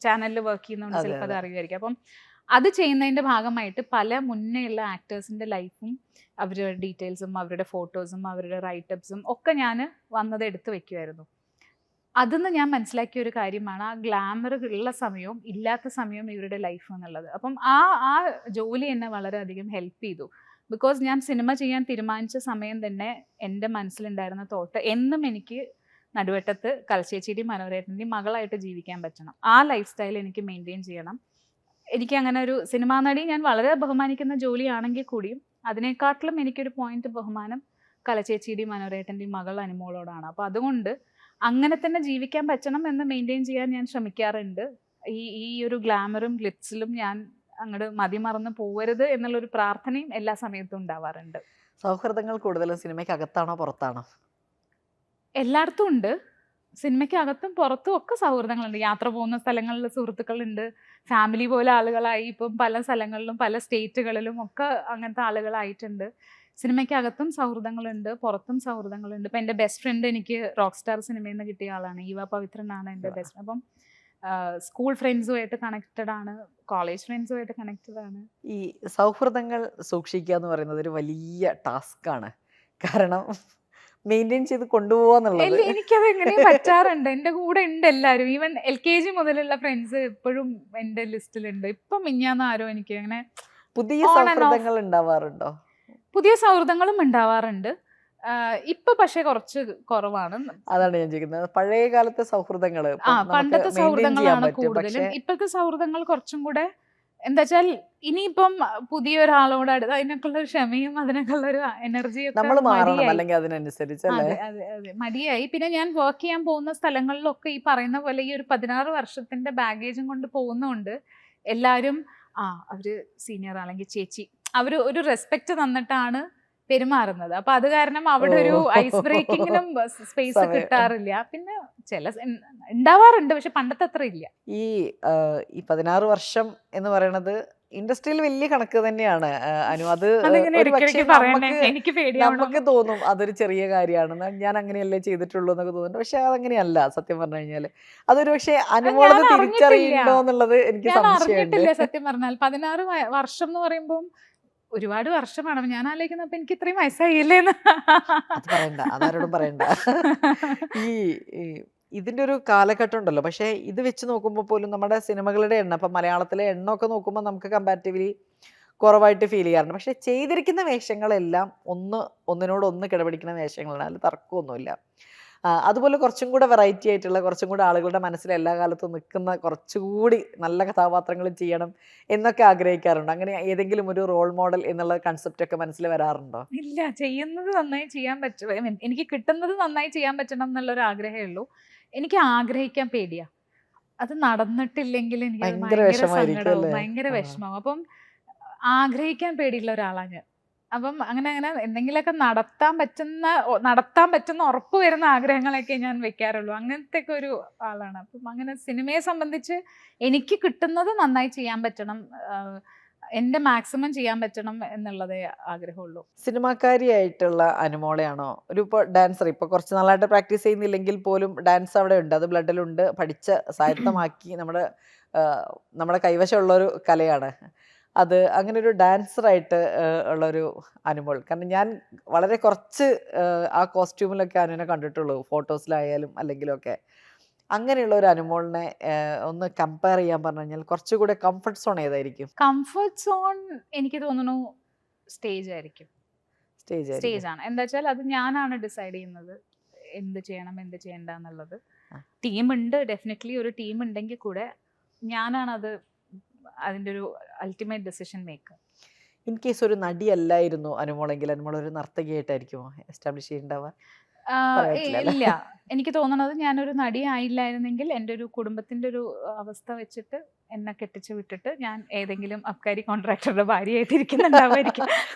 ചാനലിൽ വർക്ക് ചെയ്യുന്നതുകൊണ്ട് ചിലപ്പോൾ അത് അറിയുമായിരിക്കും. അപ്പം അത് ചെയ്യുന്നതിൻ്റെ ഭാഗമായിട്ട് പല മുന്നേയുള്ള ആക്ടേഴ്സിൻ്റെ ലൈഫും അവരുടെ ഡീറ്റെയിൽസും അവരുടെ ഫോട്ടോസും അവരുടെ റൈറ്റപ്സും ഒക്കെ ഞാൻ വന്നത് എടുത്ത് വെക്കുമായിരുന്നു. അതെന്ന് ഞാൻ മനസ്സിലാക്കിയ ഒരു കാര്യമാണ് ആ ഗ്ലാമർ ഉള്ള സമയവും ഇല്ലാത്ത സമയവും ഇവരുടെ ലൈഫ് എന്നുള്ളത്. അപ്പം ആ ജോലി എന്നെ വളരെയധികം ഹെൽപ്പ് ചെയ്തു. ബിക്കോസ് ഞാൻ സിനിമ ചെയ്യാൻ തീരുമാനിച്ച സമയം തന്നെ എൻ്റെ മനസ്സിലുണ്ടായിരുന്ന തോട്ട് എന്നും എനിക്ക് നടുവട്ടത്ത് കൽച്ചേച്ചിയുടെയും മനോരേട്ടൻ്റെയും മകളായിട്ട് ജീവിക്കാൻ പറ്റണം. ആ ലൈഫ് സ്റ്റൈൽ എനിക്ക് മെയിൻറ്റെയിൻ ചെയ്യണം. എനിക്ക് അങ്ങനെ ഒരു സിനിമാ നടി ഞാൻ വളരെ ബഹുമാനിക്കുന്ന ജോലിയാണെങ്കിൽ കൂടിയും അതിനെക്കാട്ടിലും എനിക്കൊരു പോയിന്റ് ബഹുമാനം കലച്ചേച്ചിയുടെയും മനോരേട്ടൻ്റെയും മകൾ അനുമോളോടാണ്. അപ്പോൾ അതുകൊണ്ട് അങ്ങനെ തന്നെ ജീവിക്കാൻ പറ്റണം എന്ന് മെയിൻറ്റെയിൻ ചെയ്യാൻ ഞാൻ ശ്രമിക്കാറുണ്ട്. ഈ ഒരു ഗ്ലാമറും ഗ്ലിറ്റ്സിലും ഞാൻ അങ്ങോട്ട് മതിമറന്ന് പോവരുത് എന്നുള്ളൊരു പ്രാർത്ഥനയും എല്ലാ സമയത്തും ഉണ്ടാവാറുണ്ട്. സൗഹൃദങ്ങൾ കൂടുതലും സിനിമയ്ക്ക് അകത്താണോ പുറത്താണോ? എല്ലായിടത്തും ഉണ്ട്. സിനിമയ്ക്ക് അകത്തും പുറത്തും ഒക്കെ സൗഹൃദങ്ങളുണ്ട്. യാത്ര പോകുന്ന സ്ഥലങ്ങളിൽ സുഹൃത്തുക്കളുണ്ട്. ഫാമിലി പോലെ ആളുകളായി ഇപ്പം പല സ്ഥലങ്ങളിലും പല സ്റ്റേറ്റുകളിലും ഒക്കെ അങ്ങനത്തെ ആളുകളായിട്ടുണ്ട്. സിനിമയ്ക്ക് അകത്തും സൗഹൃദങ്ങളുണ്ട്, പുറത്തും സൗഹൃദങ്ങളുണ്ട്. ഇപ്പം എൻ്റെ ബെസ്റ്റ് ഫ്രണ്ട് എനിക്ക് റോക്ക് സ്റ്റാർ സിനിമയിൽ നിന്ന് കിട്ടിയ ആളാണ്. ഈവ പവിത്രനാണ് എൻ്റെ ബെസ്റ്റ്. അപ്പം സ്കൂൾ ഫ്രണ്ട്സുമായിട്ട് കണക്റ്റഡ് ആണ്, കോളേജ് ഫ്രണ്ട്സുമായിട്ട് കണക്റ്റഡ് ആണ്. ഈ സൗഹൃദങ്ങൾ സൂക്ഷിക്കുക എന്ന് പറയുന്നത് ഒരു വലിയ ടാസ്ക്കാണ്. കാരണം മെയിൻറ്റെയിൻ ചെയ്ത് കൊണ്ടുപോകാന്നുള്ളത്. എനിക്കത് എങ്ങനെ പറ്റാറുണ്ട്. എൻ്റെ കൂടെ ഉണ്ട് എല്ലാവരും. ഈവൻ LKG മുതലുള്ള ഫ്രണ്ട്സ് ഇപ്പോഴും എൻ്റെ ലിസ്റ്റിലുണ്ട്. ഇപ്പം മിഞ്ഞാന്ന് ആരോ എനിക്ക് അങ്ങനെ പുതിയ സൗഹൃദങ്ങൾ ഉണ്ടാവാറുണ്ടോ? പുതിയ സൗഹൃദങ്ങളും ഉണ്ടാവാറുണ്ട്. ഇപ്പൊ പക്ഷെ കുറച്ച് കുറവാണ്. അതാണ് ഞാൻ ചോദിക്കുന്നത്. പഴയ കാലത്തെ സൗഹൃദങ്ങൾ പണ്ടത്തെ സൗഹൃദങ്ങളാണ് കൂടുതലും. ഇപ്പോഴത്തെ സൗഹൃദങ്ങൾ കുറച്ചും കൂടെ എന്താ വെച്ചാൽ ഇനിയിപ്പം പുതിയൊരാളോട് അതിനൊക്കെയുള്ള ഒരു ക്ഷമയും അതിനൊക്കെയുള്ള ഒരു എനർജിയും മടിയായി. പിന്നെ ഞാൻ വർക്ക് ചെയ്യാൻ പോകുന്ന സ്ഥലങ്ങളിലൊക്കെ ഈ പറയുന്ന പോലെ ഈ ഒരു 16 വർഷത്തിന്റെ ബാഗേജും കൊണ്ട് പോകുന്നതുകൊണ്ട് എല്ലാവരും അവര് സീനിയർ അല്ലെങ്കിൽ ചേച്ചി അവര് ഒരു റെസ്പെക്ട് തന്നിട്ടാണ് പെരുമാറുന്നത്. അപ്പൊ അത് കാരണം അവിടെ ഒരു ഐസ് ബ്രേക്കിങ്ങിനും സ്പേസ് കിട്ടാറില്ല. പിന്നെ ചില ഉണ്ടാവാറുണ്ട്, പക്ഷെ പണ്ടത്തെ അത്ര ഇല്ല. ഈ 16 വർഷം എന്ന് പറയുന്നത് ഇൻഡസ്ട്രിയിൽ വലിയ കണക്ക് തന്നെയാണ് അനു. അത് നമുക്ക് തോന്നും അതൊരു ചെറിയ കാര്യമാണെന്ന്, ഞാൻ അങ്ങനെയല്ലേ ചെയ്തിട്ടുള്ളൂ എന്നൊക്കെ തോന്നുന്നുണ്ട്. പക്ഷെ അതങ്ങനെയല്ല. സത്യം പറഞ്ഞു കഴിഞ്ഞാല് അതൊരു പക്ഷെ അനുമോളത് തിരിച്ചറിയണ്ടോ എന്നുള്ളത് എനിക്ക് സംശയമുണ്ട്. സത്യം പറഞ്ഞാൽ 16 വർഷം എന്ന് പറയുമ്പോൾ ഒരുപാട് വർഷമാണ്. ഞാൻ ആലോചിക്കുന്നപ്പോ എനിക്ക് ഇത്രയും വയസ്സായില്ലേന്ന്. അത് പറയണ്ട, അതാരോടും പറയണ്ട. ഈ ഇതിന്റെ ഒരു കാലഘട്ടം ഉണ്ടല്ലോ. പക്ഷെ ഇത് വെച്ച് നോക്കുമ്പോൾ പോലും നമ്മുടെ സിനിമകളുടെ എണ്ണം, ഇപ്പൊ മലയാളത്തിലെ എണ്ണമൊക്കെ നോക്കുമ്പോൾ നമുക്ക് കമ്പാരിറ്റീവ്ലി കുറവായിട്ട് ഫീൽ ചെയ്യാറുണ്ട്. പക്ഷെ ചെയ്തിരിക്കുന്ന വേഷങ്ങളെല്ലാം ഒന്നിനോടൊന്ന് കിടപിടിക്കുന്ന വേഷങ്ങളാണ്. അതിൽ തർക്കമൊന്നുമില്ല. അതുപോലെ കുറച്ചും കൂടെ വെറൈറ്റി ആയിട്ടുള്ള, കുറച്ചും കൂടെ ആളുകളുടെ മനസ്സിൽ എല്ലാ കാലത്തും നിൽക്കുന്ന കുറച്ചുകൂടി നല്ല കഥാപാത്രങ്ങൾ ചെയ്യണം എന്നൊക്കെ ആഗ്രഹിക്കാറുണ്ട്. അങ്ങനെ ഏതെങ്കിലും ഒരു റോൾ മോഡൽ എന്നുള്ള കൺസെപ്റ്റ് ഒക്കെ മനസ്സിൽ വരാറുണ്ടോ? ഇല്ല, ചെയ്യുന്നത് നന്നായി ചെയ്യാൻ പറ്റും, എനിക്ക് കിട്ടുന്നത് നന്നായി ചെയ്യാൻ പറ്റണം എന്നുള്ളൊരു ആഗ്രഹമേ ഉള്ളൂ. എനിക്ക് ആഗ്രഹിക്കാൻ പേടിയാ. അത് നടന്നിട്ടില്ലെങ്കിൽ എനിക്ക് ഭയങ്കര സങ്കടവും ഭയങ്കര വിഷമവും. അപ്പം ആഗ്രഹിക്കാൻ പേടിയുള്ള ഒരാളാണ് ഞാൻ. അപ്പം അങ്ങനെ എന്തെങ്കിലുമൊക്കെ നടത്താൻ പറ്റുന്ന ഉറപ്പ് വരുന്ന ആഗ്രഹങ്ങളൊക്കെ ഞാൻ വെക്കാറുള്ളൂ. അങ്ങനത്തെ ഒക്കെ ഒരു ആളാണ്. അപ്പം അങ്ങനെ സിനിമയെ സംബന്ധിച്ച് എനിക്ക് കിട്ടുന്നത് നന്നായി ചെയ്യാൻ പറ്റണം, എൻ്റെ മാക്സിമം ചെയ്യാൻ പറ്റണം എന്നുള്ളതേ ആഗ്രഹമുള്ളൂ. സിനിമാക്കാരിയായിട്ടുള്ള അനുമോളയാണോ ഒരു ഡാൻസർ? ഇപ്പൊ കുറച്ച് നാളായിട്ട് പ്രാക്ടീസ് ചെയ്യുന്നില്ലെങ്കിൽ പോലും ഡാൻസ് അവിടെ ഉണ്ട്, അത് ബ്ലഡിലുണ്ട്, പഠിച്ച സായത്തമാക്കി നമ്മുടെ കൈവശമുള്ളൊരു കലയാണ് അത്. അങ്ങനെ ഒരു ഡാൻസറായിട്ട് ഉള്ളൊരു അനുമോൾ, കാരണം ഞാൻ വളരെ കുറച്ച് ആ കോസ്റ്റ്യൂമിലൊക്കെ അനുവിനെ കണ്ടിട്ടുള്ളൂ, ഫോട്ടോസിലായാലും അല്ലെങ്കിലൊക്കെ. അങ്ങനെയുള്ള ഒരു അനുമോളിനെ ഒന്ന് കമ്പയർ ചെയ്യാൻ പറഞ്ഞു കഴിഞ്ഞാൽ കുറച്ചുകൂടെ കംഫർട്ട് സോൺ ഏതായിരിക്കും? കംഫർട്ട് സോൺ എനിക്ക് തോന്നുന്നു സ്റ്റേജ് ആയിരിക്കും. സ്റ്റേജ് ആണ്. എന്താ വെച്ചാൽ അത് ഞാനാണ് ഡിസൈഡ് ചെയ്യുന്നത് എന്ത് ചെയ്യണം എന്ത് ചെയ്യണ്ട എന്നുള്ളത്. ടീമുണ്ട്, ഡെഫിനറ്റ്ലി ഒരു ടീം ഉണ്ടെങ്കിൽ കൂടെ ഞാനാണ് അതിൻ്റെ ഒരു ultimate decision maker. In case ഒരു നടിയല്ലായിരുന്നു അനുമോളെങ്കിൽ അനുമോൾ ഒരു നർത്തകിയായിട്ടായിരിക്കുമോ എസ്റ്റാബ്ലിഷ് ചെയ്യേണ്ടാവുക? ഇല്ല, എനിക്ക് തോന്നുന്നത് ഞാനൊരു നടി ആയില്ലായിരുന്നെങ്കിൽ എൻ്റെ ഒരു കുടുംബത്തിൻ്റെ ഒരു അവസ്ഥ വെച്ചിട്ട് എന്നെ കെട്ടിച്ചു വിട്ടിട്ട് ഞാൻ ഏതെങ്കിലും അബ്കാരി കോൺട്രാക്ടറുടെ ഭാര്യയായിട്ടിരിക്കുന്നുണ്ടാവുമായിരിക്കും.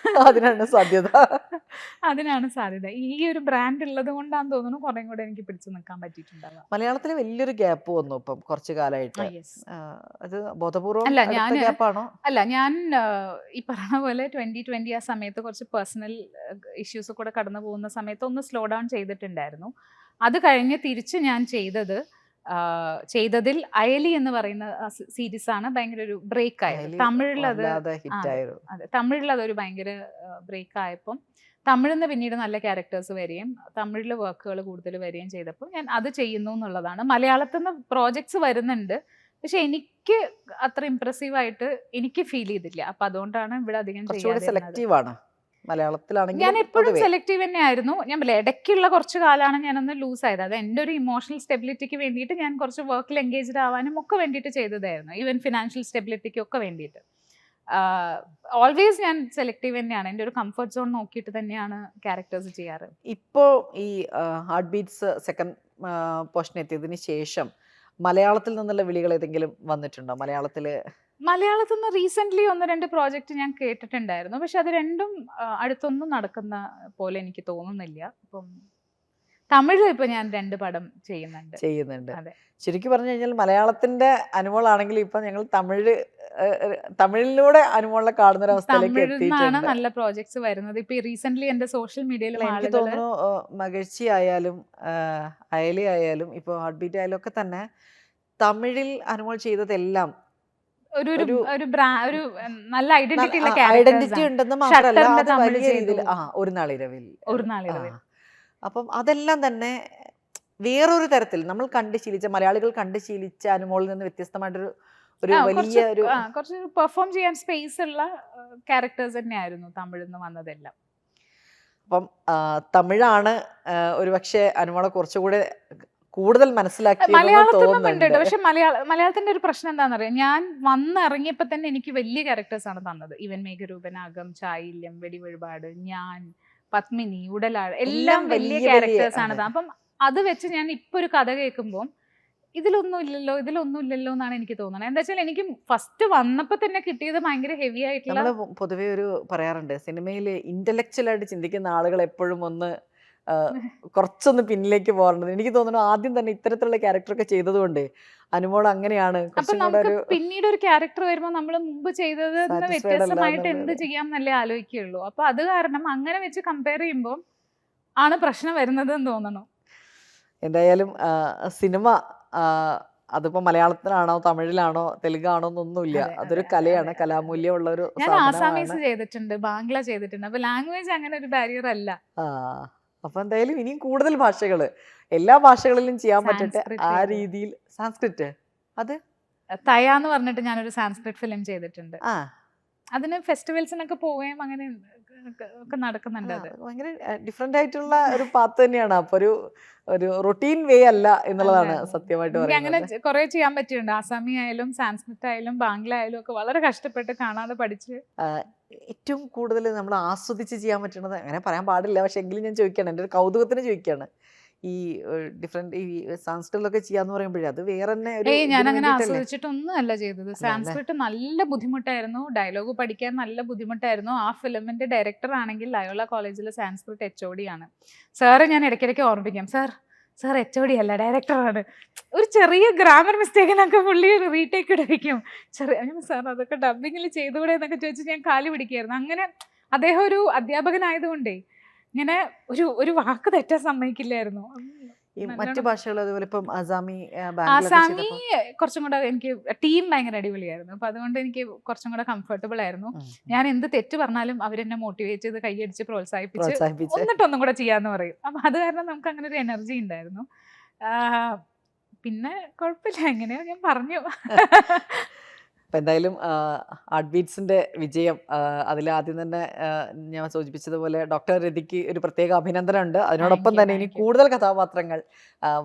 അതിനാണ് സാധ്യത. ഈ ഒരു ബ്രാൻഡ് ഉള്ളത് കൊണ്ടാന്ന് തോന്നുന്നു കുറെ കൂടെ എനിക്ക് പിടിച്ചു നിൽക്കാൻ പറ്റിയിട്ടുണ്ടാവുക. മലയാളത്തിൽ വലിയൊരു ഗ്യാപ്പ് വന്നു ഇപ്പം കുറച്ചു കാലമായിട്ട്. അത് ബോധപൂർവം അല്ല, ഞാൻ ഈ പറഞ്ഞ പോലെ 2020 ആ സമയത്ത് കുറച്ച് പേഴ്സണൽ ഇഷ്യൂസ് കൂടെ കടന്നു പോകുന്ന സമയത്ത് ഒന്ന് സ്ലോ ഡൗൺ ചെയ്തിട്ടുണ്ടായിരുന്നു. അത് കഴിഞ്ഞ് തിരിച്ച് ഞാൻ ചെയ്തതിൽ അയലി എന്ന് പറയുന്ന സീരീസ് ആണ് ഭയങ്കര ഒരു ബ്രേക്ക് ആയത്. തമിഴിലത് അതൊരു ഭയങ്കര ബ്രേക്ക് ആയപ്പം തമിഴിൽ നിന്ന് പിന്നീട് നല്ല ക്യാരക്ടേഴ്സ് വരികയും തമിഴിൽ വർക്കുകൾ കൂടുതൽ വരികയും ചെയ്തപ്പോൾ ഞാൻ അത് ചെയ്യുന്നു എന്നുള്ളതാണ്. മലയാളത്തിൽ നിന്ന് പ്രോജക്ട്സ് വരുന്നുണ്ട്, പക്ഷെ എനിക്ക് അത്ര ഇംപ്രസീവായിട്ട് എനിക്ക് ഫീൽ ചെയ്തില്ല. അപ്പം അതുകൊണ്ടാണ് ഇവിടെ അധികം ചെയ്യാതെ. സെലക്റ്റീവാണ് മലയാളത്തിലാണെങ്കിൽ. ഞാൻ എപ്പോഴും സെലക്റ്റീവ് തന്നെയായിരുന്നു. ഞാൻ ഇടയ്ക്കുള്ള കുറച്ച് കാലമാണ് ഞാനൊന്ന് ലൂസ് ആയത്. അത് എൻ്റെ ഒരു ഇമോഷണൽ സ്റ്റെബിലിറ്റിക്ക് വേണ്ടിയിട്ട് ഞാൻ കുറച്ച് വർക്കിൽ എൻഗേജ്ഡ് ആവാനും ഒക്കെ വേണ്ടിയിട്ട് ചെയ്തതായിരുന്നു. ഈവൻ ഫിനാൻഷ്യൽ സ്റ്റെബിലിറ്റിക്കും ഒക്കെ വേണ്ടിയിട്ട്. ഓൾവേസ് ഞാൻ സെലക്റ്റീവ് തന്നെയാണ്. എൻ്റെ ഒരു കംഫർട്ട് സോൺ നോക്കിയിട്ട് തന്നെയാണ് ക്യാരക്ടേഴ്സ് ചെയ്യാറ്. ഇപ്പോൾ ഈ ഹാർട്ട് ബീറ്റ്സ് സെക്കൻഡ് പോർഷൻ എത്തിയതിന് ശേഷം മലയാളത്തിൽ നിന്നുള്ള വിളികൾ ഏതെങ്കിലും വന്നിട്ടുണ്ടോ? മലയാളത്തിൽ നിന്ന് റീസെൻ്റ്ലി 1-2 പ്രോജക്റ്റ് ഞാൻ കേട്ടിട്ടുണ്ടായിരുന്നു, പക്ഷെ അത് രണ്ടും അടുത്തൊന്നും നടക്കുന്ന പോലെ എനിക്ക് തോന്നുന്നില്ല. അപ്പം തമിഴ് ഇപ്പൊ ഞാൻ 2 പടം ചെയ്യുന്നുണ്ട്. അതെ, ശരിക്കും പറഞ്ഞു കഴിഞ്ഞാൽ മലയാളത്തിന്റെ അനുമോളാണെങ്കിൽ ഇപ്പൊ ഞങ്ങൾ തമിഴിലൂടെ അനുമോളെ കാണുന്ന ഒരു അവസ്ഥയിലേക്ക് എത്തിയിട്ടുണ്ട്. നല്ല പ്രോജക്ട്സ് വരുന്നത് ഇപ്പൊ റീസെന്റ് എന്റെ സോഷ്യൽ മീഡിയയിൽ എനിക്ക് തോന്നുന്നു മകഴ്ചി ആയാലും അയലി ആയാലും ഇപ്പൊ ഹാർട്ട് ബീറ്റ് ആയാലും ഒക്കെ തന്നെ തമിഴിൽ അനുമോൾ ചെയ്തതെല്ലാം ഒരു നല്ല ഐഡന്റിറ്റി ഉണ്ടെന്ന് മാത്രമല്ല, അത് വലിയ രീതിയിൽ ഒരു നാളിരവിൽ. അപ്പം അതെല്ലാം തന്നെ വേറൊരു തരത്തിൽ നമ്മൾ മലയാളികൾ കണ്ടു ശീലിച്ച അനുമോളിൽ നിന്ന് വ്യത്യസ്തമായിട്ടൊരു വലിയ കുറച്ച് പെർഫോം ചെയ്യാൻ സ്പേസ് ഉള്ള ക്യാരക്ടേഴ്സ് തന്നെയായിരുന്നു തമിഴിൽ നിന്ന് വന്നതെല്ലാം. അപ്പം തമിഴാണ് ഒരുപക്ഷെ അനുമോളെ കുറച്ചുകൂടെ കൂടുതൽ മനസ്സിലാക്കി. പക്ഷെ മലയാളത്തിന്റെ ഒരു പ്രശ്നം എന്താണെന്നറിയാം, ഞാൻ വന്നിറങ്ങിയപ്പോ തന്നെ എനിക്ക് വലിയ ക്യാരക്ടേഴ്സ് ആണ് തന്നത്. ഇവൻ മേഘരൂപൻ, അകം, ചായില്യം, വെടിവഴിപാട്, ഞാൻ, പത്മിനി, ഉടലാട്, എല്ലാം വലിയ ക്യാരക്ടേഴ്സ് ആണ്. അപ്പം അത് വെച്ച് ഞാൻ ഇപ്പൊ ഒരു കഥ കേൾക്കുമ്പോൾ ഇതിലൊന്നും ഇല്ലല്ലോ എന്നാണ് എനിക്ക് തോന്നുന്നത്. എന്താ വെച്ചാൽ എനിക്ക് ഫസ്റ്റ് വന്നപ്പോ തന്നെ കിട്ടിയത് ഭയങ്കര ഹെവി ആയിട്ടുള്ള. പൊതുവെ ഒരു പറയാറുണ്ട്, സിനിമയിൽ ഇന്റലക്ച്വൽ ആയിട്ട് ചിന്തിക്കുന്ന ആളുകൾ എപ്പോഴും കുറച്ചൊന്ന് പിന്നിലേക്ക് പോകാറുണ്ട്. എനിക്ക് തോന്നുന്നു ആദ്യം തന്നെ ഇത്തരത്തിലുള്ള ക്യാരക്ടറൊക്കെ ചെയ്തതുകൊണ്ട് അനുമോൾ അങ്ങനെയാണ്. പിന്നീട് ഒരു ക്യാരക്ടർ വരുമ്പോൾ നമ്മൾ മുമ്പ് ചെയ്തത് വ്യത്യസ്തമായിട്ട് എന്ത് ചെയ്യാം എന്നല്ലേ ആലോചിക്കുള്ളൂ. അപ്പൊ അത് കാരണം അങ്ങനെ വെച്ച് കമ്പയർ ചെയ്യുമ്പോൾ ആണ് പ്രശ്നം വരുന്നത് എന്ന് തോന്നുന്നു. എന്തായാലും സിനിമ അതിപ്പോ മലയാളത്തിലാണോ തമിഴിലാണോ തെലുങ്കാണോ എന്നൊന്നുമില്ല, അതൊരു കലയാണ്, കലാമൂല്യമുള്ള ഒരു. ഞാൻ ആസാമീസ് ചെയ്തിട്ടുണ്ട്, ബാംഗ്ല ചെയ്തിട്ടുണ്ട്. അപ്പൊ ലാംഗ്വേജ് അങ്ങനെ ഒരു ബാരിയർ അല്ല. അപ്പൊ എന്തായാലും ഇനിയും കൂടുതൽ ഭാഷകള് എല്ലാ ഭാഷകളിലും ചെയ്യാൻ പറ്റട്ടെ ആ രീതിയിൽ. സാൻസ്ക്രിറ്റ് അത് തയാന്ന് പറഞ്ഞിട്ട് ഞാനൊരു സാൻസ്ക്രിറ്റ് ഫിലിം ചെയ്തിട്ടുണ്ട്. അതിന് ഫെസ്റ്റിവൽസിനൊക്കെ പോവുകയും അങ്ങനെ ഒക്കെ നടക്കുന്നുണ്ട്. അത് ഭയങ്കര ഡിഫറെന്റ് ആയിട്ടുള്ള ഒരു പാത്ത് തന്നെയാണ്. അപ്പൊ ഒരു റൊട്ടീൻ വേ അല്ല എന്നുള്ളതാണ് സത്യമായിട്ട് പറയുന്നത്. അങ്ങനെ കുറെ ചെയ്യാൻ പറ്റിയിട്ടുണ്ട്. ആസാമി ആയാലും സാൻസ്ക്രിറ്റ് ആയാലും ബാംഗ്ല ആയാലും ഒക്കെ വളരെ കഷ്ടപ്പെട്ട് കാണാതെ പഠിച്ച്. ഏറ്റവും കൂടുതൽ നമ്മൾ ആസ്വദിച്ച് ചെയ്യാൻ പറ്റുന്നത് അങ്ങനെ പറയാൻ പാടില്ല, പക്ഷെ എങ്കിലും ഞാൻ ചോദിക്കുകയാണ്, എൻ്റെ ഒരു കൗതുകത്തിന് ചോദിക്കുകയാണ്, ഈ ഡിഫറെന്റ് ഈ സാൻസ്ക്രിറ്റിലൊക്കെ ചെയ്യാന്ന് പറയുമ്പോഴേ അത് വേറെ തന്നെ. ഞാൻ അങ്ങനെ ആസ്വദിച്ചിട്ടൊന്നും അല്ല ചെയ്തത്. സാൻസ്ക്രിറ്റ് നല്ല ബുദ്ധിമുട്ടായിരുന്നു, ഡയലോഗ് പഠിക്കാൻ നല്ല ബുദ്ധിമുട്ടായിരുന്നു. ആ ഫിലിമിന്റെ ഡയറക്ടർ ആണെങ്കിൽ ലയോള കോളേജിലെ സാൻസ്ക്രിറ്റ് HOD ആണ്. സാറ് ഞാൻ ഇടയ്ക്കിടയ്ക്ക് ഓർമ്മിപ്പിക്കാം, സാർ HOD അല്ല ഡയറക്ടറാണ്. ഒരു ചെറിയ ഗ്രാമർ മിസ്റ്റേക്കിനൊക്കെ പുള്ളി റീടേക്ക് എടുപ്പിക്കും. സാർ അതൊക്കെ ഡബിങ്ങിൽ ചെയ്തുകൂടെ എന്നൊക്കെ ചോദിച്ച് ഞാൻ കാല് പിടിക്കായിരുന്നു. അങ്ങനെ അദ്ദേഹം ഒരു അധ്യാപകനായതുകൊണ്ടേ ഇങ്ങനെ ഒരു വാക്ക് തെറ്റാൻ സമ്മതിക്കില്ലായിരുന്നു. മറ്റു ഭാഷകൾ അതുപോലെ ഇപ്പം ആസാമി കുറച്ചും കൂടെ എനിക്ക് ടീം ഭയങ്കര അടിപൊളിയായിരുന്നു. അപ്പൊ അതുകൊണ്ട് എനിക്ക് കുറച്ചും കൂടെ കംഫർട്ടബിൾ ആയിരുന്നു. ഞാൻ എന്ത് തെറ്റ് പറഞ്ഞാലും അവരെന്നെ മോട്ടിവേറ്റ് ചെയ്ത് കൈയടിച്ച് പ്രോത്സാഹിപ്പിച്ച് എന്നിട്ടൊന്നും കൂടെ ചെയ്യാന്ന് പറയും. അപ്പൊ അത് കാരണം നമുക്ക് അങ്ങനെ ഒരു എനർജി ഉണ്ടായിരുന്നു. പിന്നെ കുഴപ്പമില്ല, എങ്ങനെയോ ഞാൻ പറഞ്ഞു. അപ്പം എന്തായാലും ഹാർട്ട് ബീറ്റ്സിൻ്റെ വിജയം, അതിലാദ്യം തന്നെ ഞാൻ സൂചിപ്പിച്ചതുപോലെ ഡോക്ടർ രതിക്ക് ഒരു പ്രത്യേക അഭിനന്ദനമുണ്ട്. അതിനോടൊപ്പം തന്നെ ഇനി കൂടുതൽ കഥാപാത്രങ്ങൾ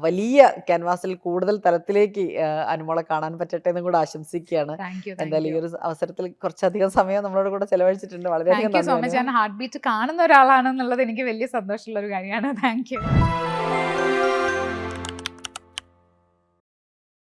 വലിയ ക്യാൻവാസിൽ കൂടുതൽ തലത്തിലേക്ക് അനുമോളെ കാണാൻ പറ്റട്ടെ എന്നും കൂടെ ആശംസിക്കുകയാണ്. എന്തായാലും ഈ ഒരു അവസരത്തിൽ കുറച്ചധികം സമയം നമ്മളോട് കൂടെ ചെലവഴിച്ചിട്ടുണ്ട്. വളരെയധികം ഹാർട്ട് ബീറ്റ് കാണുന്ന ഒരാളാണെന്നുള്ളത് എനിക്ക് വലിയ സന്തോഷമുള്ള ഒരു കാര്യമാണ്. Thank you.